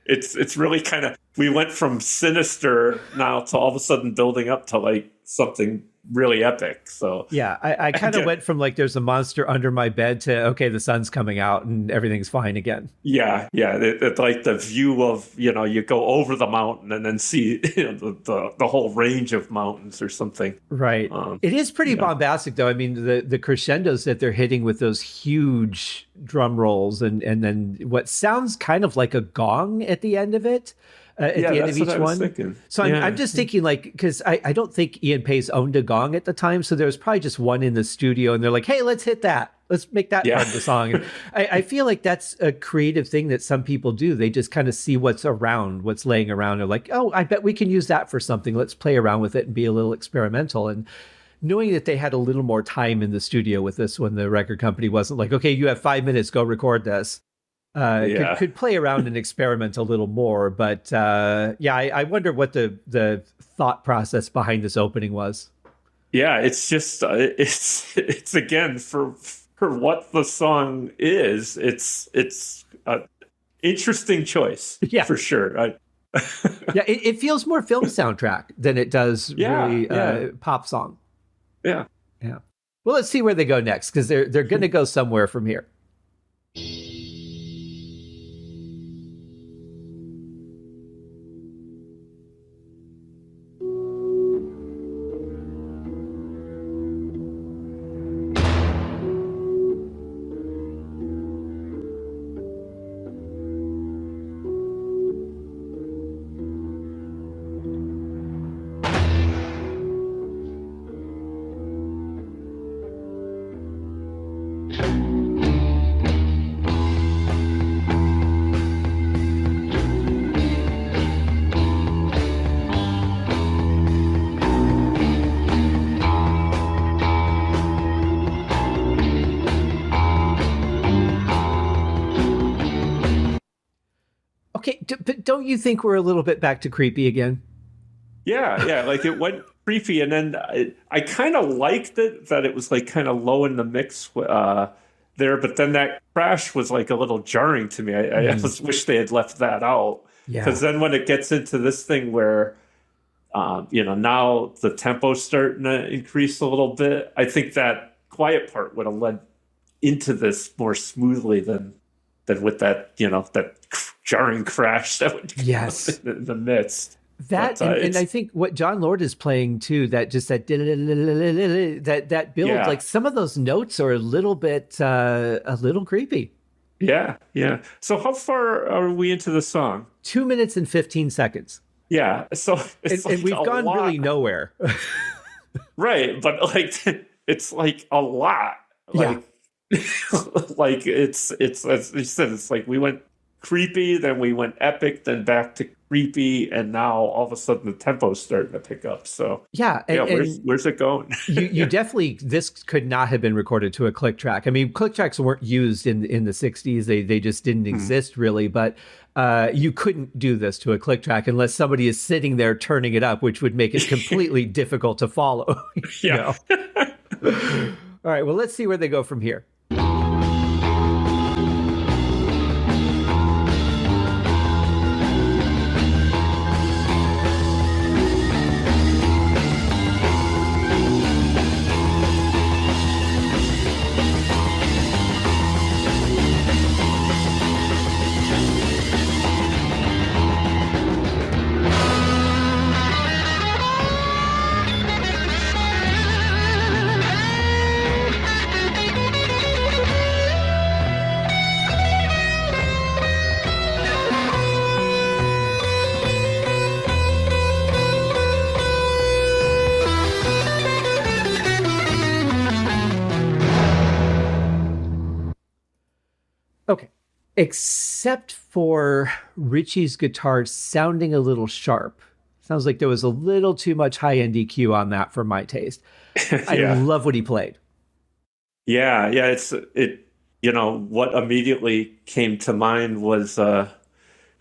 it's really kind of, we went from sinister now to all of a sudden building up to like something really epic. So yeah, I kind of went from like there's a monster under my bed to okay, the sun's coming out and everything's fine again. Yeah. It's like the view of you go over the mountain and then see the whole range of mountains or something. Right. It is pretty bombastic though. I mean, the crescendos that they're hitting with those huge drum rolls and then what sounds kind of like a gong at the end of it. At the end of each one. Thinking. So I'm just thinking because I don't think Ian Pace owned a gong at the time. So there was probably just one in the studio and they're like, hey, let's hit that. Let's make that part of the song. And I feel like that's a creative thing that some people do. They just kind of see what's around, what's laying around. They're like, oh, I bet we can use that for something. Let's play around with it and be a little experimental. And knowing that they had a little more time in the studio with this when the record company wasn't like, okay, you have 5 minutes, go record this. Could play around and experiment a little more, but I wonder what the thought process behind this opening was. Yeah, it's just it's again for what the song is. It's an interesting choice, for sure. It feels more film soundtrack than it does really pop song. Yeah. Well, let's see where they go next because they're going to go somewhere from here. Okay, but don't you think we're a little bit back to creepy again? Yeah. Like it went creepy. And then I kind of liked it that it was like kind of low in the mix there, but then that crash was like a little jarring to me. I just wish they had left that out, because then when it gets into this thing where now the tempo's starting to increase a little bit, I think that quiet part would have led into this more smoothly than with that that jarring crash that would come in the midst. That but, and I think what John Lord is playing too, that just that build, like some of those notes are a little creepy. Yeah. So how far are we into the song? 2 minutes and 15 seconds. Yeah. So and we've gone really nowhere. Right, but like it's like a lot. Like like it's as you said, it's like we went creepy, then we went epic, then back to creepy, and now all of a sudden the tempo's starting to pick up. So where's it going? you definitely, this could not have been recorded to a click track. I mean, click tracks weren't used in the 60s. They just didn't exist really, but you couldn't do this to a click track unless somebody is sitting there turning it up, which would make it completely difficult to follow. All right, well, let's see where they go from here. Okay. Except for Richie's guitar sounding a little sharp. Sounds like there was a little too much high-end EQ on that for my taste. I love what he played. Yeah. What immediately came to mind was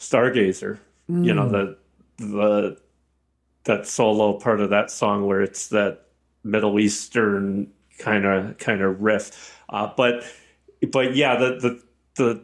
Stargazer. That solo part of that song where it's that Middle Eastern kind of riff. But yeah, the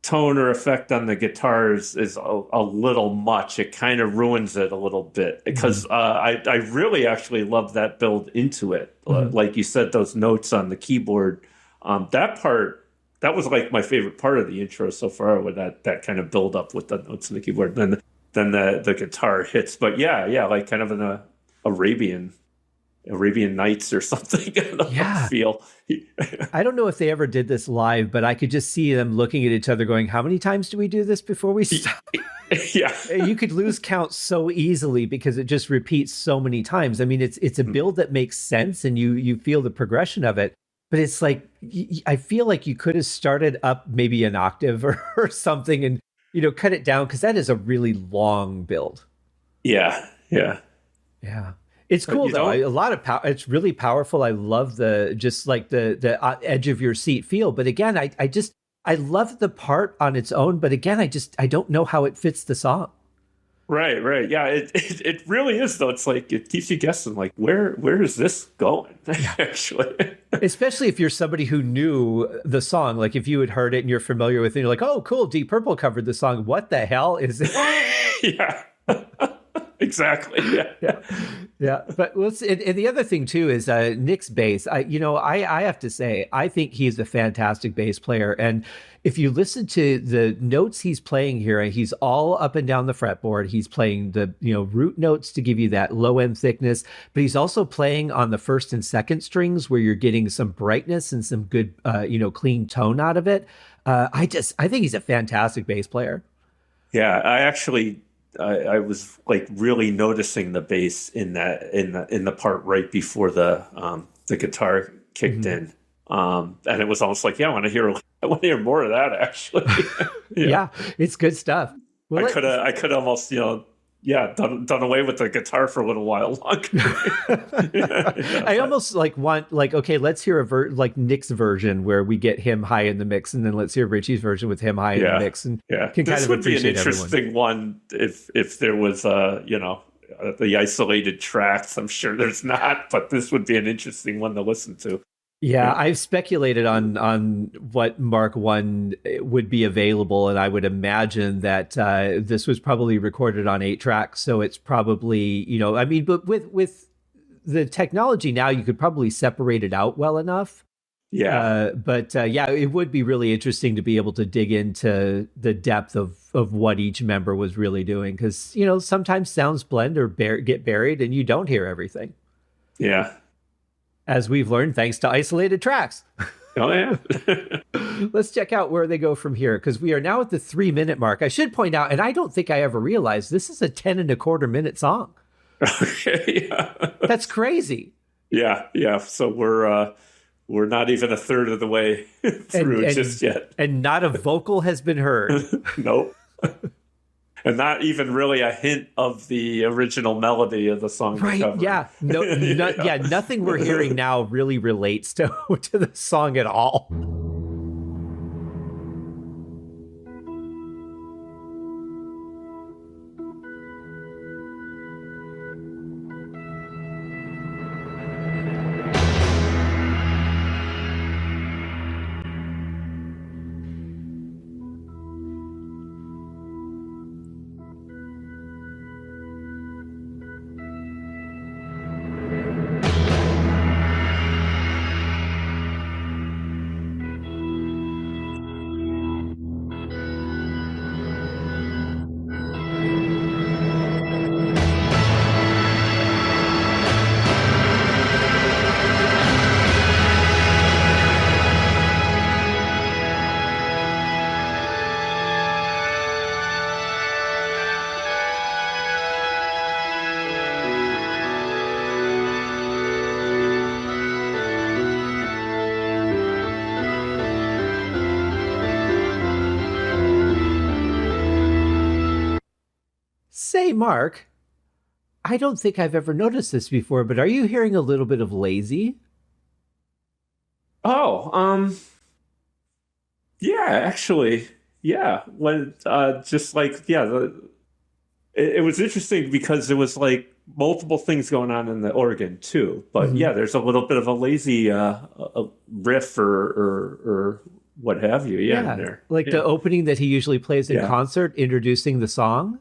tone or effect on the guitars is a little much. It kind of ruins it a little bit, because I really actually love that build into it. Like you said, those notes on the keyboard, that was like my favorite part of the intro so far, with that kind of build up with the notes on the keyboard. Then the guitar hits. But yeah, like kind of an Arabian Nights or something. Feel. I don't know if they ever did this live, but I could just see them looking at each other going, how many times do we do this before we stop? Yeah. You could lose count so easily because it just repeats so many times. I mean, it's a build that makes sense and you feel the progression of it, but it's like, I feel like you could have started up maybe an octave or something and, cut it down, because that is a really long build. Yeah. It's cool though. A lot of power. It's really powerful. I love the edge of your seat feel. But again, I love the part on its own. But again, I don't know how it fits the song. Right. Yeah, it really is though. It's like it keeps you guessing. Like where is this going? Actually, especially if you're somebody who knew the song. Like if you had heard it and you're familiar with it, you're like, oh, cool. Deep Purple covered the song. What the hell is it? Yeah. Exactly. Yeah. But and the other thing too is Nick's bass. I have to say, I think he's a fantastic bass player. And if you listen to the notes he's playing here, he's all up and down the fretboard. He's playing the root notes to give you that low end thickness, but he's also playing on the first and second strings where you're getting some brightness and some good clean tone out of it. I think he's a fantastic bass player. Yeah, I was like really noticing the bass in the part right before the guitar kicked in, and it was almost like, I want to hear more of that actually. Yeah, it's good stuff. Well, I could almost done away with the guitar for a little while longer. I almost want okay, let's hear Nick's version where we get him high in the mix, and then let's hear Richie's version with him high in the mix. And this would be an interesting one if there was the isolated tracks. I'm sure there's not, but this would be an interesting one to listen to. Yeah, I've speculated on what Mark 1 would be available, and I would imagine that this was probably recorded on 8 tracks, so it's probably, I mean, but with the technology now, you could probably separate it out well enough. Yeah. But it would be really interesting to be able to dig into the depth of what each member was really doing, because, sometimes sounds blend or get buried and you don't hear everything. Yeah. As we've learned, thanks to isolated tracks. Oh, yeah. Let's check out where they go from here, because we are now at the 3-minute mark. I should point out, and I don't think I ever realized, this is a 10.25-minute song. Okay, yeah. That's crazy. Yeah. So we're not even a third of the way through just yet. And not a vocal has been heard. Nope. And not even really a hint of the original melody of the song. Right, yeah. Nothing we're hearing now really relates to the song at all. Say, Mark, I don't think I've ever noticed this before, but are you hearing a little bit of Lazy? Oh, yeah, actually, yeah. When just like it was interesting because there was like multiple things going on in the organ too. But yeah, there's a little bit of a Lazy a riff or what have you. Yeah, in there. Like the opening that he usually plays in concert, introducing the song.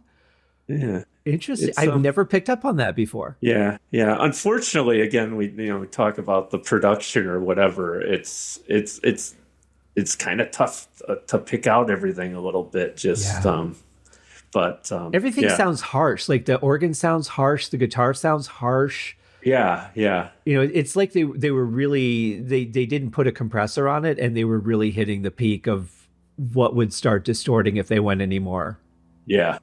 Yeah. Interesting. I've never picked up on that before. Yeah. Unfortunately, again, we talk about the production or whatever. It's kind of tough to pick out everything a little bit. But everything sounds harsh. Like the organ sounds harsh, the guitar sounds harsh. Yeah. It's like they were really they didn't put a compressor on it, and they were really hitting the peak of what would start distorting if they went anymore. Yeah.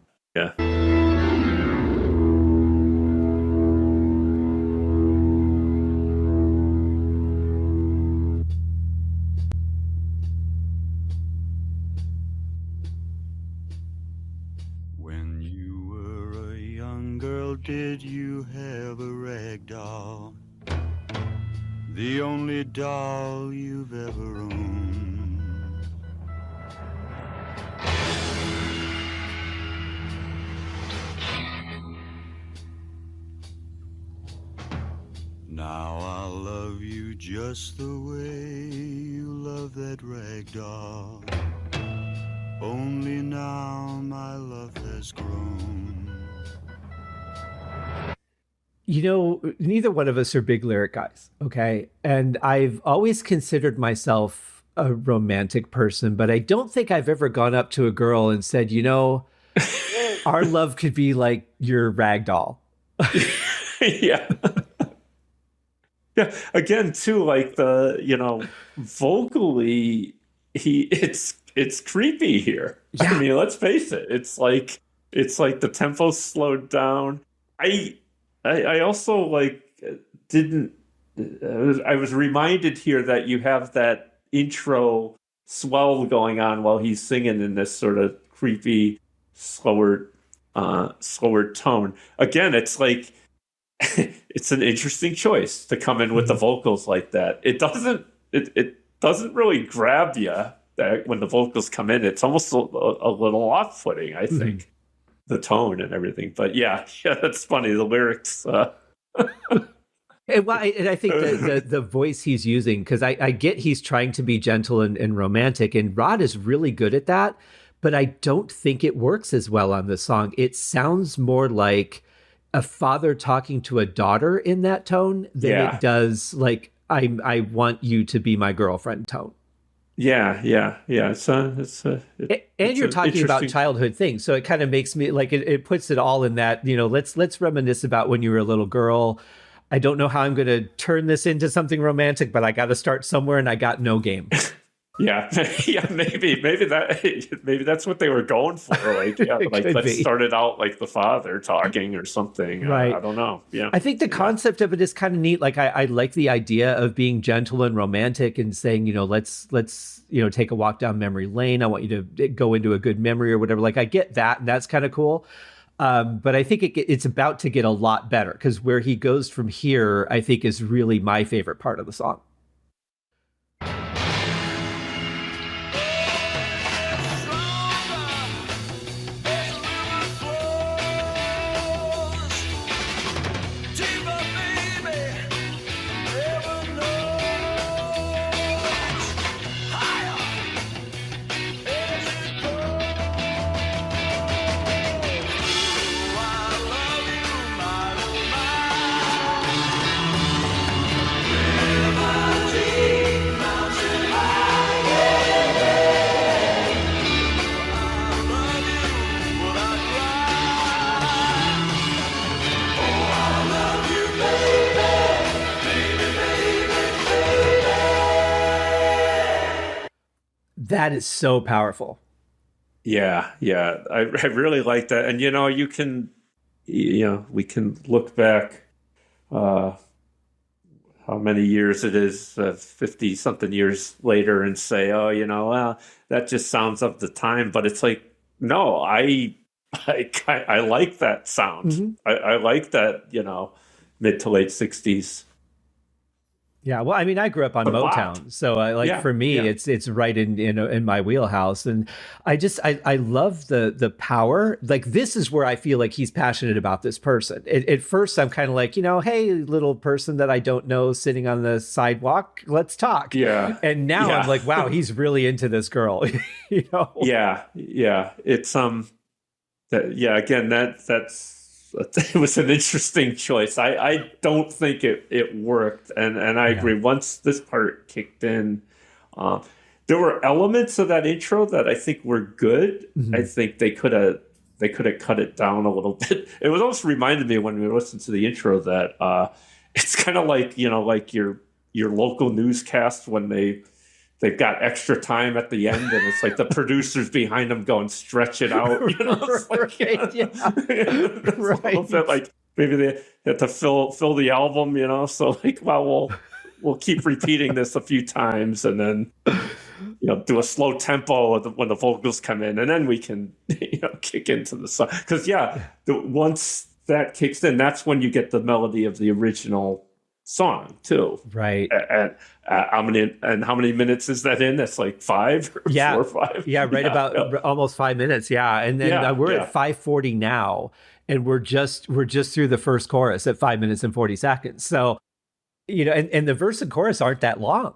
When you were a young girl, did you have a rag doll? The only doll you've ever owned. Now I'll love you just the way you love that rag doll. Only now my love has grown. Neither one of us are big lyric guys, okay? And I've always considered myself a romantic person, but I don't think I've ever gone up to a girl and said, our love could be like your rag doll. Yeah. Yeah. Again, too, like vocally, it's creepy here. Yeah. I mean, let's face it. It's like the tempo's slowed down. I also didn't. I was reminded here that you have that intro swell going on while he's singing in this sort of creepy, slower tone. Again, it's like it's an interesting choice to come in with the vocals like that. It doesn't really grab you when the vocals come in. It's almost a little off-putting, I think. the tone and everything. But yeah, that's funny. The lyrics. And I think the voice he's using, because I get he's trying to be gentle and romantic, and Rod is really good at that, but I don't think it works as well on this song. It sounds more like a father talking to a daughter in that tone than it does like I want you to be my girlfriend tone. Yeah. And you're talking about childhood things, so it kind of makes me like it puts it all in that, let's reminisce about when you were a little girl. I don't know how I'm going to turn this into something romantic, but I got to start somewhere, and I got no game. Yeah, maybe that's what they were going for. Like, let's start it out like the father talking or something. Right. I don't know. Yeah, I think the concept of it is kind of neat. Like, I like the idea of being gentle and romantic and saying, let's take a walk down memory lane. I want you to go into a good memory or whatever. Like, I get that, and that's kind of cool. But I think it's about to get a lot better, because where he goes from here, I think, is really my favorite part of the song. That is so powerful. Yeah. I really like that. And, we can look back how many years it is, 50 something years later, and say, well, that just sounds of the time. But it's like, no, I like that sound. Mm-hmm. I like that, mid to late 60s. Yeah, well, I mean, I grew up on Motown, so for me, it's right in my wheelhouse, and I love the power. Like, this is where I feel like he's passionate about this person. At first, I'm kind of like, hey, little person that I don't know sitting on the sidewalk, let's talk. Yeah, and now I'm like, wow, he's really into this girl. Yeah. It's again, that's. It was an interesting choice. I don't think it worked, and I agree. Once this part kicked in, there were elements of that intro that I think were good. Mm-hmm. I think they could have cut it down a little bit. It was almost reminded me when we listened to the intro that it's kind of like like your local newscast when they've got extra time at the end, and it's like the producers behind them going, stretch it out. It's like, right. A little bit like maybe they had to fill the album, So like, well, we'll keep repeating this a few times, and then do a slow tempo when the vocals come in, and then we can kick into the song. Because once that kicks in, that's when you get the melody of the original song too, right? And how many minutes is that in? That's like 5 or 4 or 5. Yeah, about almost 5 minutes. Yeah, and then we're at 5:40 now, and we're just through the first chorus at 5 minutes and 40 seconds. So, and the verse and chorus aren't that long.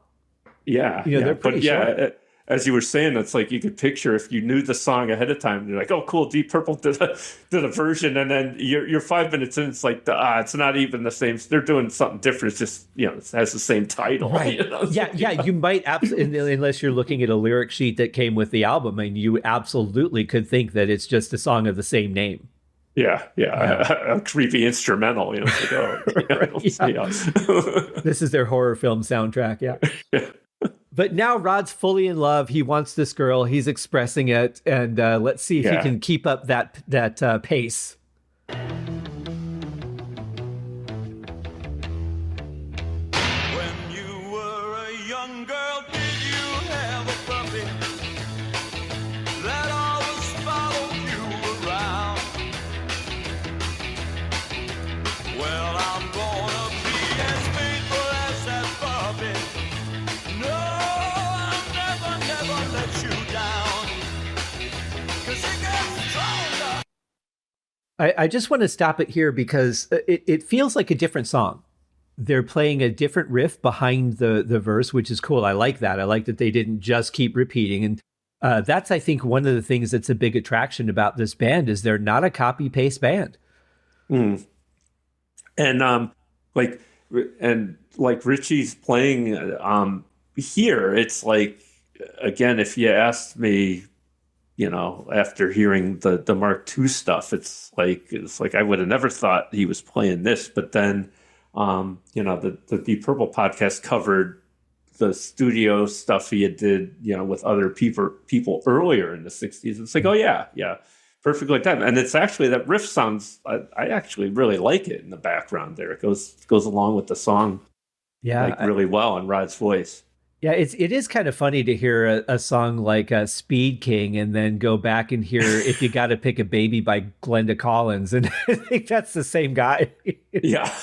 Yeah, they're pretty short. As you were saying, it's like you could picture if you knew the song ahead of time, you're like, oh, cool, Deep Purple did a version, and then you're 5 minutes in, it's like, it's not even the same. They're doing something different. It's just, it has the same title. Right. You might, unless you're looking at a lyric sheet that came with the album, and you absolutely could think that it's just a song of the same name. Yeah. A creepy instrumental, like, This is their horror film soundtrack, yeah. But now Rod's fully in love. He wants this girl. He's expressing it, and let's see if he can keep up that pace. I just want to stop it here because it feels like a different song. They're playing a different riff behind the verse, which is cool. I like that. I like that they didn't just keep repeating. And that's, I think, one of the things that's a big attraction about this band is they're not a copy-paste band. Mm. And like Richie's playing here, it's like, again, if you asked me, after hearing the Mark II stuff, it's like I would have never thought he was playing this. But then, the Deep Purple podcast covered the studio stuff he had did, with other people earlier in the 60s. It's like, oh yeah, perfectly timed. And it's actually, that riff sounds, I actually really like it in the background there. It goes along with the song, really well in Rod's voice. Yeah, it is kind of funny to hear a song like Speed King and then go back and hear If You Gotta Pick a Baby by Glenda Collins. And I think that's the same guy. Yeah,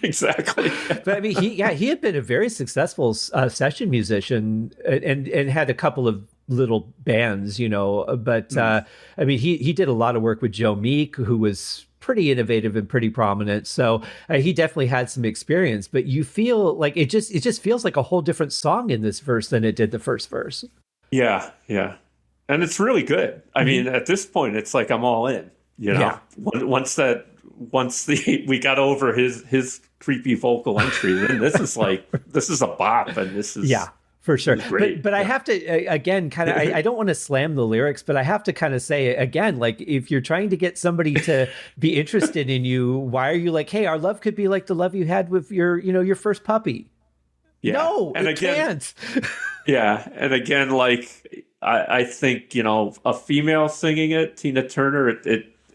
exactly. But I mean, he had been a very successful session musician and had a couple of little bands, but I mean, he did a lot of work with Joe Meek, who was pretty innovative and pretty prominent. So he definitely had some experience, but you feel like it just feels like a whole different song in this verse than it did the first verse. Yeah. And it's really good. I mean, at this point, it's like I'm all in, Yeah. Once we got over his creepy vocal entry, then this is a bop, and this is for sure. But I have to, again, kind of, I don't want to slam the lyrics, but I have to kind of say, again, like, if you're trying to get somebody to be interested in you, why are you like, hey, our love could be like the love you had with your first puppy? Yeah. No, and it can't. Yeah. And again, like, I think, a female singing it, Tina Turner,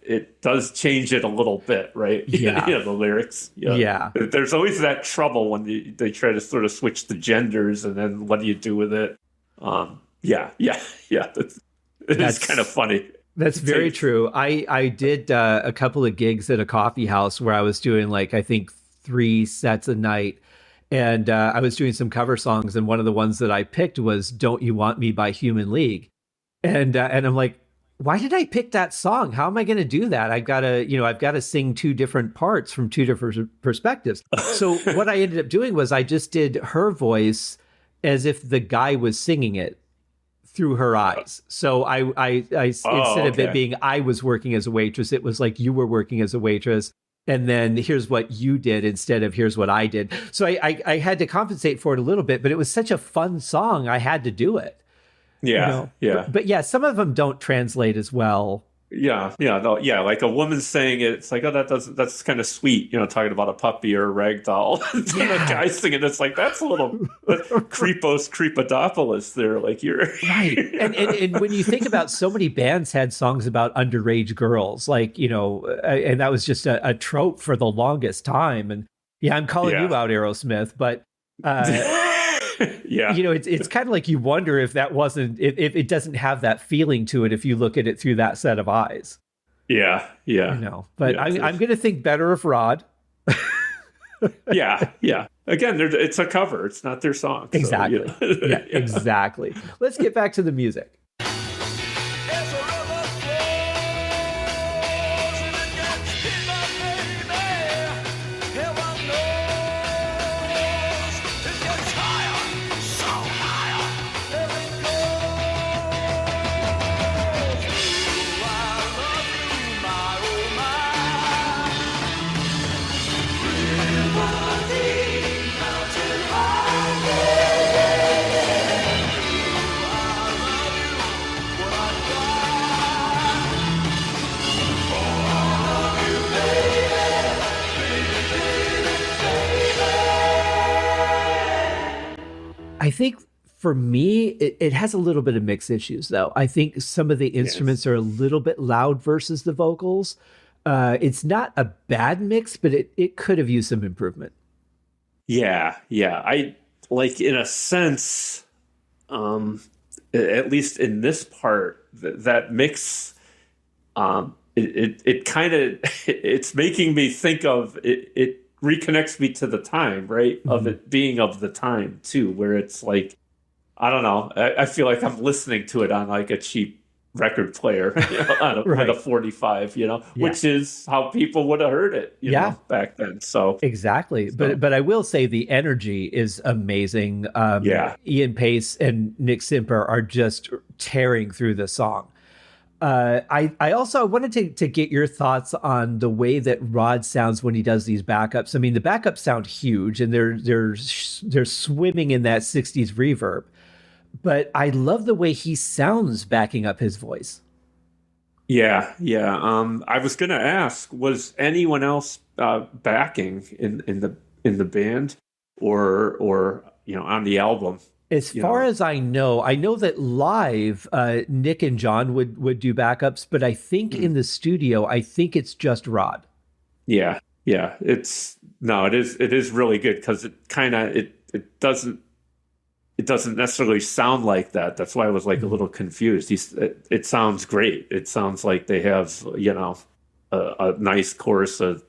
it does change it a little bit, right? Yeah. The lyrics. Yeah. There's always that trouble when they try to sort of switch the genders, and then what do you do with it? It's kind of funny. That's very true. I did a couple of gigs at a coffee house where I was doing, like, I think 3 sets a night. And I was doing some cover songs, and one of the ones that I picked was "Don't You Want Me" by Human League. And I'm like, why did I pick that song? How am I going to do that? I've got to sing 2 different parts from 2 different perspectives. So what I ended up doing was I just did her voice as if the guy was singing it through her eyes. So I instead of it being I was working as a waitress, it was like you were working as a waitress. And then here's what you did instead of here's what I did. So I had to compensate for it a little bit, but it was such a fun song. I had to do it. Yeah. But yeah, some of them don't translate as well. Like a woman saying it, it's like, oh, that's kind of sweet, talking about a puppy or a rag doll. And a guy singing, it's like, that's a little creepadopoulos there, like you're right. And when you think about, so many bands had songs about underage girls, like, and that was just a trope for the longest time. And I'm calling you out, Aerosmith, but it's kind of like you wonder if that wasn't, if it doesn't have that feeling to it if you look at it through that set of eyes. Yeah. But I'm going to think better of Rod. Yeah. Again, it's a cover. It's not their song. Exactly. So, exactly. Let's get back to the music. I think for me, it has a little bit of mix issues, though. I think some of the instruments are a little bit loud versus the vocals. It's not a bad mix, but it could have used some improvement. Yeah. I like, in a sense, at least in this part, that mix, it kind of, it's making me think of it reconnects me to the time, right? Mm-hmm. Of it being of the time too, where it's like, I don't know. I feel like I'm listening to it on like a cheap record player Right. with a 45, Yeah. which is how people would have heard it, back then. So Exactly. so, But I will say the energy is amazing. yeah. Ian Pace and Nick Simper are just tearing through the song. I also wanted to get your thoughts on the way that Rod sounds when he does these backups. I mean, the backups sound huge and they're swimming in that 60s reverb. But I love the way he sounds backing up his voice. Yeah, yeah. I was gonna ask, was anyone else backing in the band or on the album? As far as I know that live, Nick and John would do backups, but I think in the studio, I think it's just Rod. Yeah, yeah. It is really good because it doesn't necessarily sound like that. That's why I was like a little confused. It sounds great. It sounds like they have a nice chorus of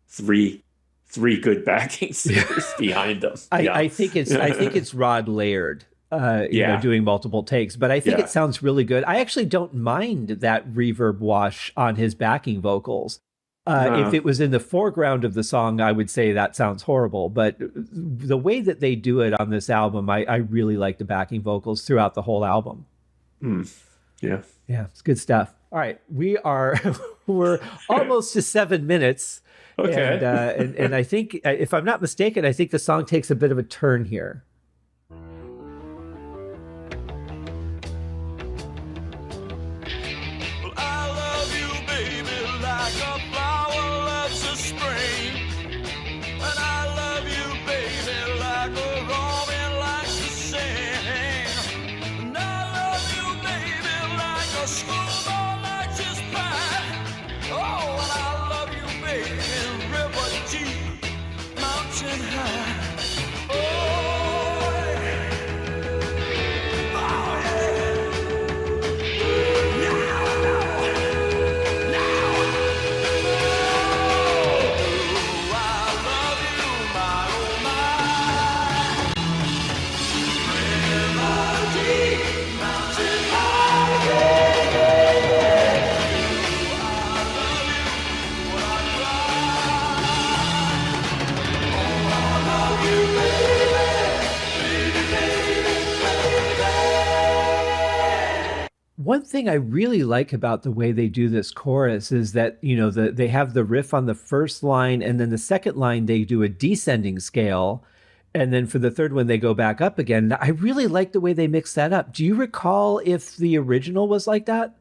three good backing singers behind them. I think it's Rod Laird, doing multiple takes, but I think it sounds really good. I actually don't mind that reverb wash on his backing vocals. If it was in the foreground of the song, I would say that sounds horrible. But the way that they do it on this album, I really like the backing vocals throughout the whole album. Yeah. Yeah, it's good stuff. All right, we're almost to 7 minutes. Okay. And I think, if I'm not mistaken, I think the song takes a bit of a turn here. One thing I really like about the way they do this chorus is that, they have the riff on the first line, and then the second line, they do a descending scale. And then for the third one, they go back up again. I really like the way they mix that up. Do you recall if the original was like that?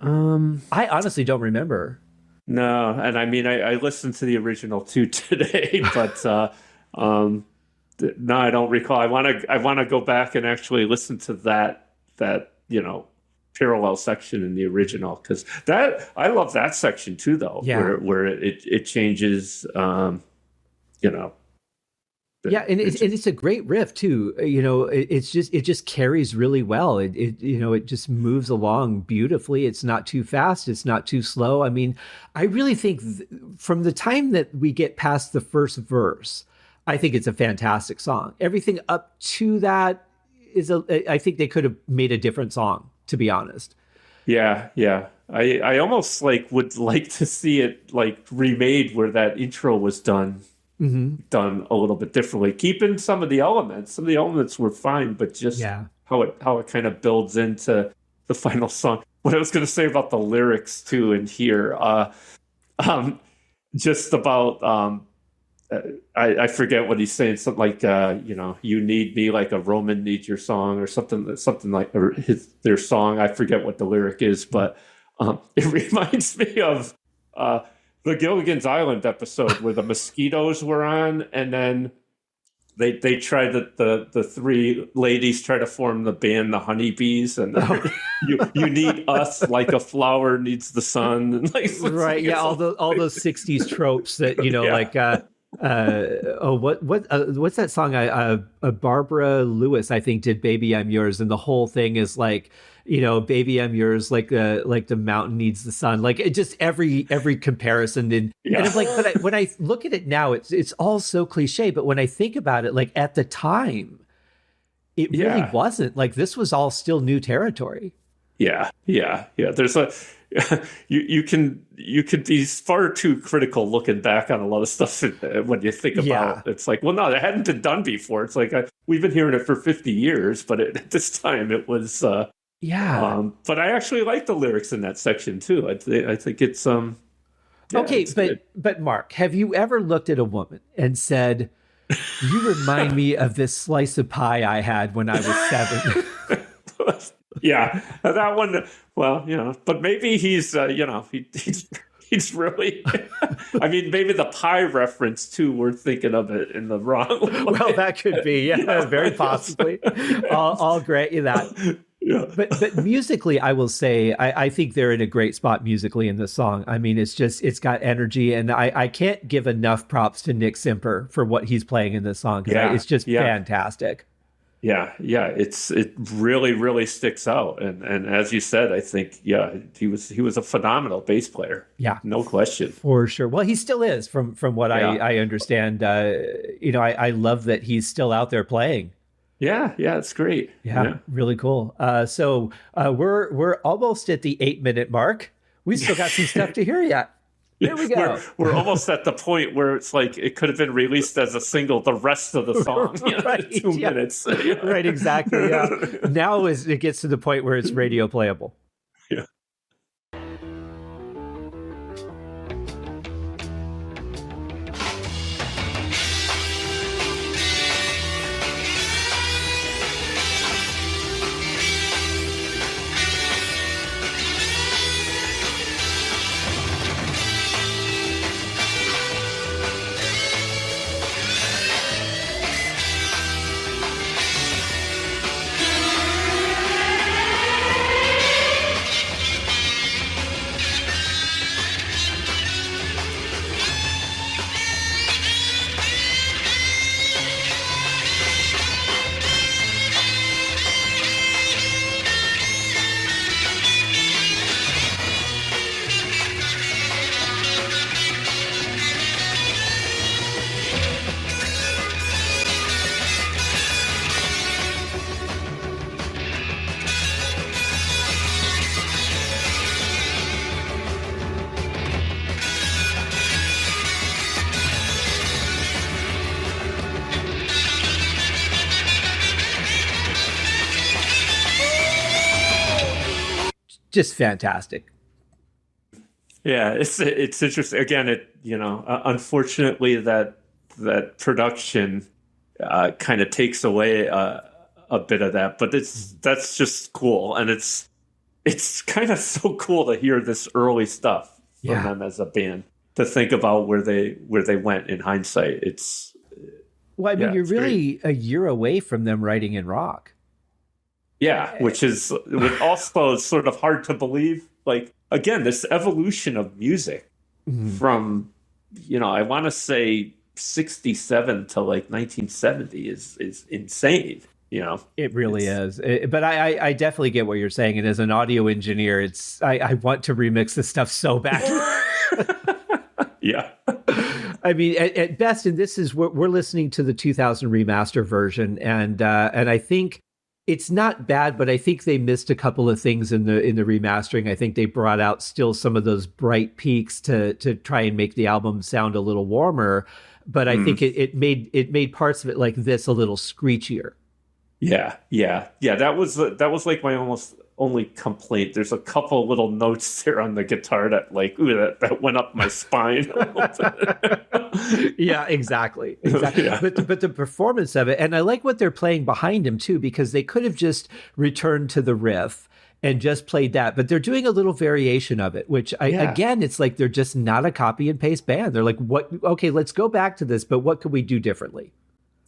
I honestly don't remember. No, and I mean, I listened to the original too today, but no, I don't recall. I want to go back and actually listen to that parallel section in the original, because I love that section too, though. Yeah. Where it changes. Yeah, and it's a great riff too. It just carries really well. It just moves along beautifully. It's not too fast. It's not too slow. I mean, I really think from the time that we get past the first verse, I think it's a fantastic song. Everything up to that I think they could have made a different song, to be honest. Yeah. I almost would like to see it remade where that intro was done. Mm-hmm. Done a little bit differently, keeping some of the elements. Some of the elements were fine, but just how it kind of builds into the final song. What I was going to say about the lyrics too in here, just about I forget what he's saying. Something like you need me like a Roman needs your song, or something like their song. I forget what the lyric is, but it reminds me of the Gilligan's Island episode where the mosquitoes were on, and then they tried the three ladies try to form the band the Honeybees, and you need us like a flower needs the sun, and right, yeah, all those 60s tropes that what's that song? Barbara Lewis, I think, did "Baby I'm Yours," and the whole thing is "Baby I'm Yours," like the mountain needs the sun, it just every comparison. And it's but when I look at it now, it's all so cliche. But when I think about it, at the time, it really wasn't. This was all still new territory. Yeah. There's a you can be far too critical looking back on a lot of stuff when you think about it's like, well, no, that hadn't been done before. It's like we've been hearing it for 50 years, but at this time it was but I actually like the lyrics in that section too. I think it's okay, but Mark, have you ever looked at a woman and said, "You remind me of this slice of pie I had when I was 7"? Yeah, that one. Well, but maybe he's he's really. I mean, maybe the pie reference too. We're thinking of it in the wrong way. Well, that could be, very possibly. I'll grant you that. Yeah. But musically, I will say, I think they're in a great spot musically in this song. I mean, it's got energy, and I can't give enough props to Nick Simper for what he's playing in this song. It's just fantastic. Yeah. It really, really sticks out. And as you said, I think, he was a phenomenal bass player. Yeah. No question. For sure. Well, he still is from what I understand. I love that he's still out there playing. Yeah, it's great. Yeah. Really cool. So we're almost at the 8-minute mark. We still got some stuff to hear yet. Here we go. We're almost at the point where it's like it could have been released as a single the rest of the song. Right, 2 minutes. Right, exactly. Yeah. Now it gets to the point where it's radio playable. Yeah. Just fantastic. Yeah, it's interesting. Again, unfortunately that production kind of takes away a bit of that, but that's just cool, and it's kind of so cool to hear this early stuff from them as a band. To think about where they went in hindsight, well, I mean, you're really great. A year away from them writing in rock. Yeah, which is also sort of hard to believe. Like, again, this evolution of music from, I want to say 67 to like 1970 is insane. It really is. But I definitely get what you're saying. And as an audio engineer, I want to remix this stuff so bad. Yeah. I mean, at best, and this is what we're listening to the 2000 remaster version, and I think it's not bad, but I think they missed a couple of things in the remastering. I think they brought out still some of those bright peaks to try and make the album sound a little warmer, but I think it made parts of it like this a little screechier. Yeah. That was like my almost only complaint. There's a couple little notes there on the guitar that that went up my spine. Yeah, exactly. Yeah. But the performance of it, and I like what they're playing behind him too, because they could have just returned to the riff and just played that, but they're doing a little variation of it, which again, it's like they're just not a copy and paste band. They're like, okay, let's go back to this, but what could we do differently?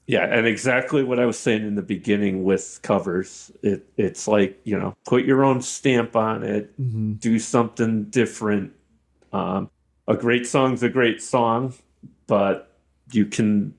Yeah, and exactly what I was saying in the beginning with covers. It's like, put your own stamp on it, do something different. A great song's a great song, but you can,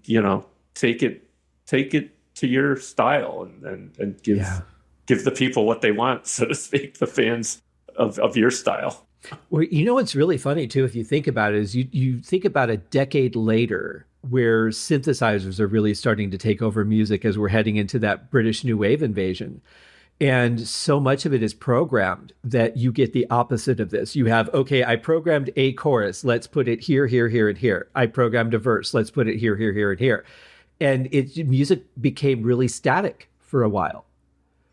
take it to your style and give the people what they want, so to speak, the fans of your style. Well, what's really funny too, if you think about it, is you think about a decade later, where synthesizers are really starting to take over music as we're heading into that British New Wave invasion. And so much of it is programmed that you get the opposite of this. You have, okay, I programmed a chorus. Let's put it here, here, here, and here. I programmed a verse. Let's put it here, here, here, and here. And music became really static for a while.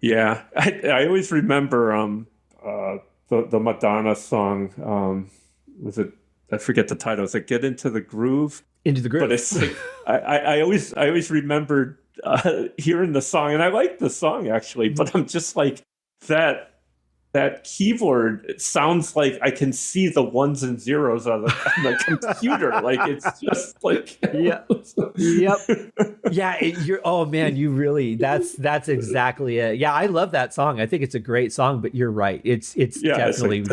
Yeah. I always remember the Madonna song. Was it, I forget the title. Is it Get Into the Groove? Into the Groove. But it's like, I always remembered hearing the song, and I like the song actually, but I'm just like, that keyboard, it sounds like I can see the ones and zeros on the computer. Like, it's just like, yeah, yep, yeah. Oh man, you really, that's exactly it. Yeah, I love that song. I think it's a great song. But you're right. It's definitely.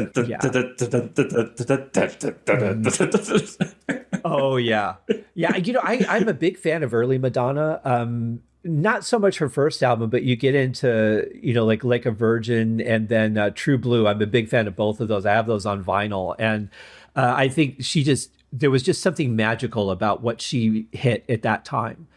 Oh yeah, yeah. I'm a big fan of early Madonna. Not so much her first album, but you get into, like a Virgin and then True Blue. I'm a big fan of both of those. I have those on vinyl. And I think there was just something magical about what she hit at that time.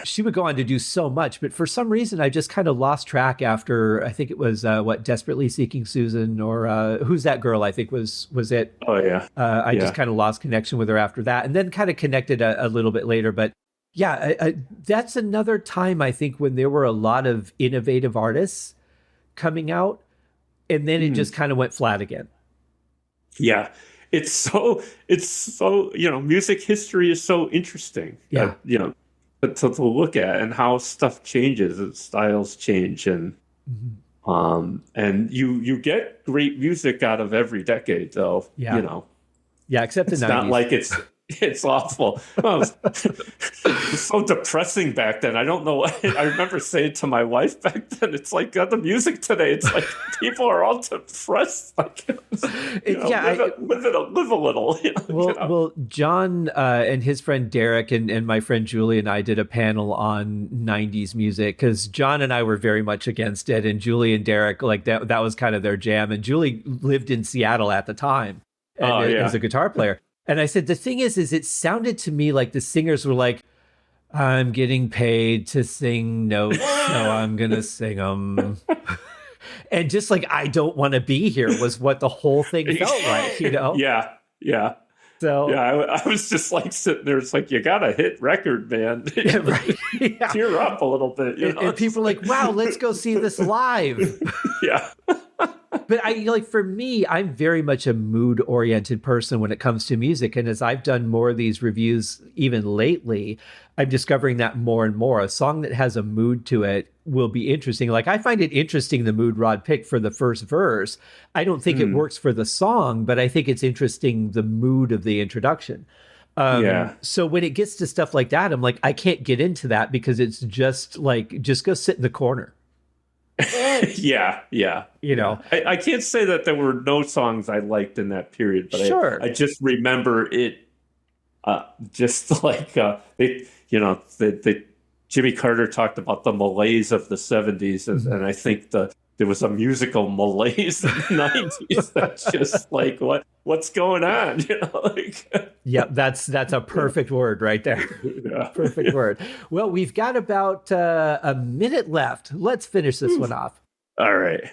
She would go on to do so much, but for some reason, I just kind of lost track after, I think it was, Desperately Seeking Susan, or Who's That Girl, I think was it. Oh, yeah. I just kind of lost connection with her after that, and then kind of connected a little bit later. But yeah, that's another time, I think, when there were a lot of innovative artists coming out, and then it just kind of went flat again. Yeah. It's so, music history is so interesting. Yeah. To look at, and how stuff changes and styles change, and and you get great music out of every decade, though. Yeah. Yeah, except the 90s. It's not like it's awful. Well, it was so depressing back then. I don't know. I remember saying to my wife back then, it's like, the music today, it's like people are all depressed. Like, live a little. Well, John and his friend Derek and my friend Julie and I did a panel on 90s music, because John and I were very much against it, and Julie and Derek, like that was kind of their jam. And Julie lived in Seattle at the time as a guitar player. And I said, the thing is it sounded to me like the singers were like, I'm getting paid to sing notes, so I'm going to sing them. And just like, I don't want to be here was what the whole thing felt like, Yeah, yeah. So yeah, I was just like sitting there. It's like, you got to hit record, man. Right. Yeah. Tear up a little bit. And people are like, wow, let's go see this live. Yeah. But for me, I'm very much a mood-oriented person when it comes to music. And as I've done more of these reviews, even lately, I'm discovering that more and more. A song that has a mood to it will be interesting. Like, I find it interesting, the mood Rod picked for the first verse. I don't think it works for the song, but I think it's interesting, the mood of the introduction. So when it gets to stuff like that, I'm like, I can't get into that, because it's just like, just go sit in the corner. Yeah. I can't say that there were no songs I liked in that period, but sure. I just remember it just like Jimmy Carter talked about the malaise of the 70s, and I think there was a musical malaise in the 90s that's just like, what's going on? Yep, that's a perfect word right there. Yeah. Perfect word. Well, we've got about a minute left. Let's finish this one off. All right.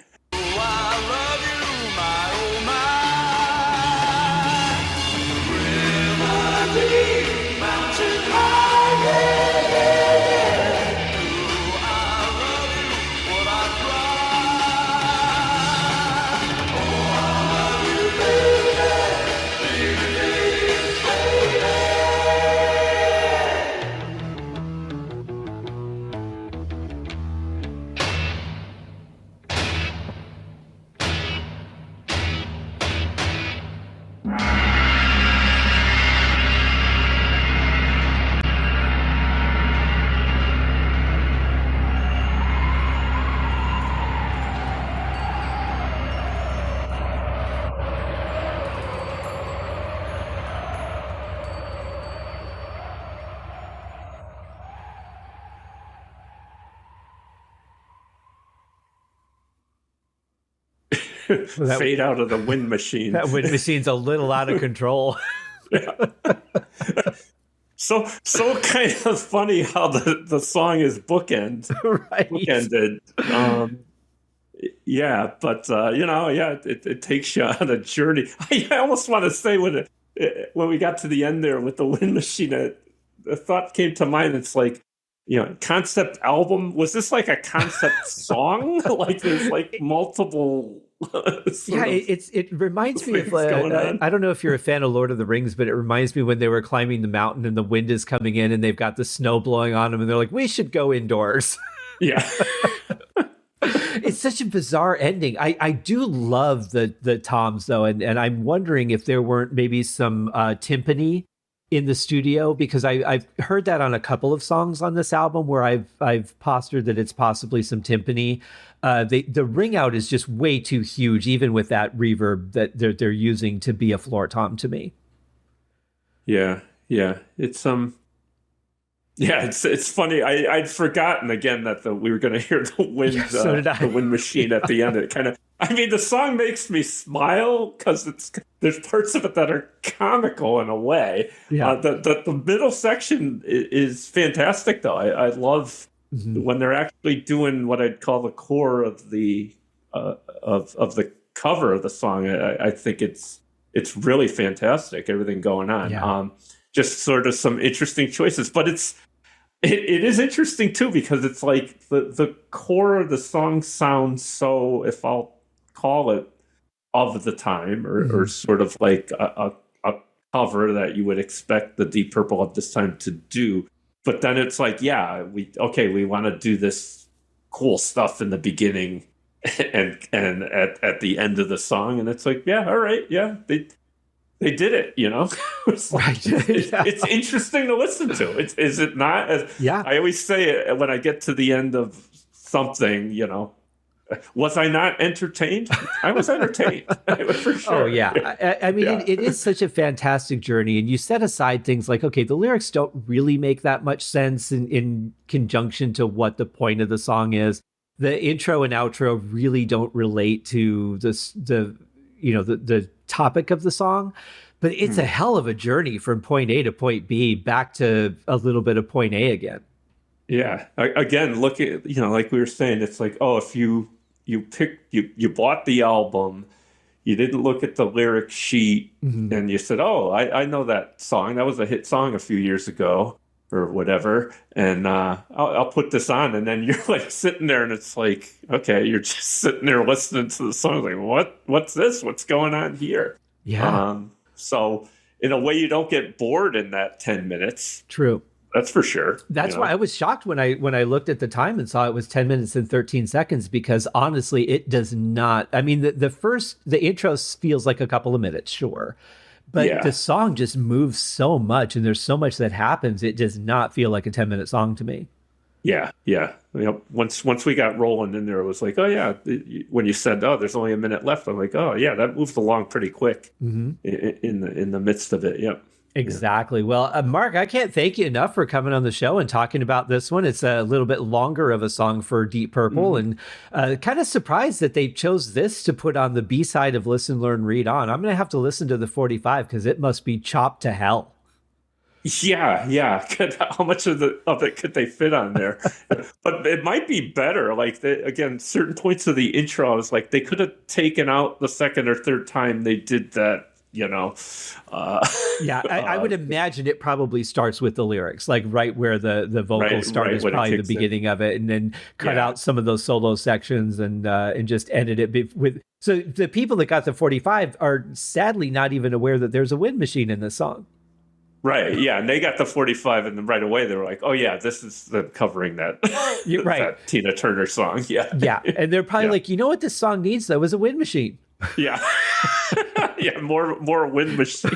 Fade out of the wind machine. That wind machine's a little out of control. so kind of funny how the song is Right. bookended. Yeah, but it takes you on a journey. I almost want to say when we got to the end there with the wind machine, the thought came to mind. It's like, concept album. Was this like a concept song? Like there's like multiple. It reminds me of. I don't know if you're a fan of Lord of the Rings, but it reminds me when they were climbing the mountain and the wind is coming in and they've got the snow blowing on them and they're like, we should go indoors. Yeah. It's such a bizarre ending. I do love the toms though, and I'm wondering if there weren't maybe some timpani in the studio, because I've heard that on a couple of songs on this album where I've postured that it's possibly some timpani. The ring out is just way too huge, even with that reverb that they're using to be a floor tom to me. Yeah, it's Yeah, it's funny. I'd forgotten again that we were going to hear the wind, the wind machine at the end. It kind of, the song makes me smile because there's parts of it that are comical in a way. Yeah. The middle section is fantastic, though. I love when they're actually doing what I'd call the core of the of the cover of the song. I think it's really fantastic. Everything going on. Yeah. Just sort of some interesting choices, but it is interesting too, because it's like the core of the song sounds so, if I'll call it, of the time, or sort of like a cover that you would expect the Deep Purple of this time to do. But then it's like, we want to do this cool stuff in the beginning and at the end of the song, and it's like, all right, they did it, It's like, Right. it's interesting to listen to. Is it not? I always say it when I get to the end of something, was I not entertained? I was entertained, for sure. Oh, yeah. It is such a fantastic journey. And you set aside things like, okay, the lyrics don't really make that much sense in conjunction to what the point of the song is. The intro and outro really don't relate to the topic of the song, but it's a hell of a journey from point A to point B, back to a little bit of point A again. Yeah. Again, look at, like we were saying, it's like, if you bought the album, you didn't look at the lyric sheet, and you said, I know that song. That was a hit song a few years ago or whatever. And I'll put this on. And then you're like sitting there and it's like, okay, you're just sitting there listening to the song. Like, what's this? What's going on here? Yeah. So in a way, you don't get bored in that 10 minutes. True. That's for sure. That's why I was shocked when I looked at the time and saw it was 10 minutes and 13 seconds, because honestly, it does not. The intro feels like a couple of minutes, sure. But the song just moves so much, and there's so much that happens. It does not feel like a 10-minute song to me. Yeah. Once we got rolling in there, it was like, when you said, there's only a minute left, I'm like, that moved along pretty quick in the midst of it. Yep. Exactly. Well, Mark, I can't thank you enough for coming on the show and talking about this one. It's a little bit longer of a song for Deep Purple, and kind of surprised that they chose this to put on the B-side of Listen, Learn, Read On. I'm going to have to listen to the 45 because it must be chopped to hell. Yeah. How much of it could they fit on there? But it might be better. Like, again, certain points of the intro, I was like, they could have taken out the second or third time they did that. I would imagine it probably starts with the lyrics, like right where the vocals start is probably the beginning of it, and then cut out some of those solo sections and just edit it with. So the people that got the 45 are sadly not even aware that there's a wind machine in this song. Right. Yeah. And they got the 45, and then right away they were like, this is them covering that, that Tina Turner song. Yeah. Yeah. And they're probably like, what this song needs though is a wind machine. Yeah. More wind machine.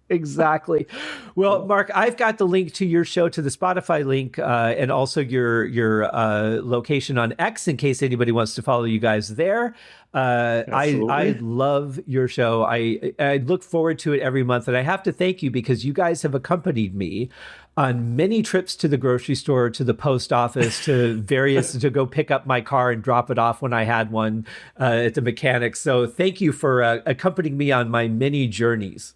Exactly. Well, Mark, I've got the link to your show, to the Spotify link, and also your location on X in case anybody wants to follow you guys there. I love your show. I look forward to it every month, and I have to thank you because you guys have accompanied me on many trips to the grocery store, to the post office, to to go pick up my car and drop it off when I had one at the mechanic. So thank you for accompanying me on my many journeys.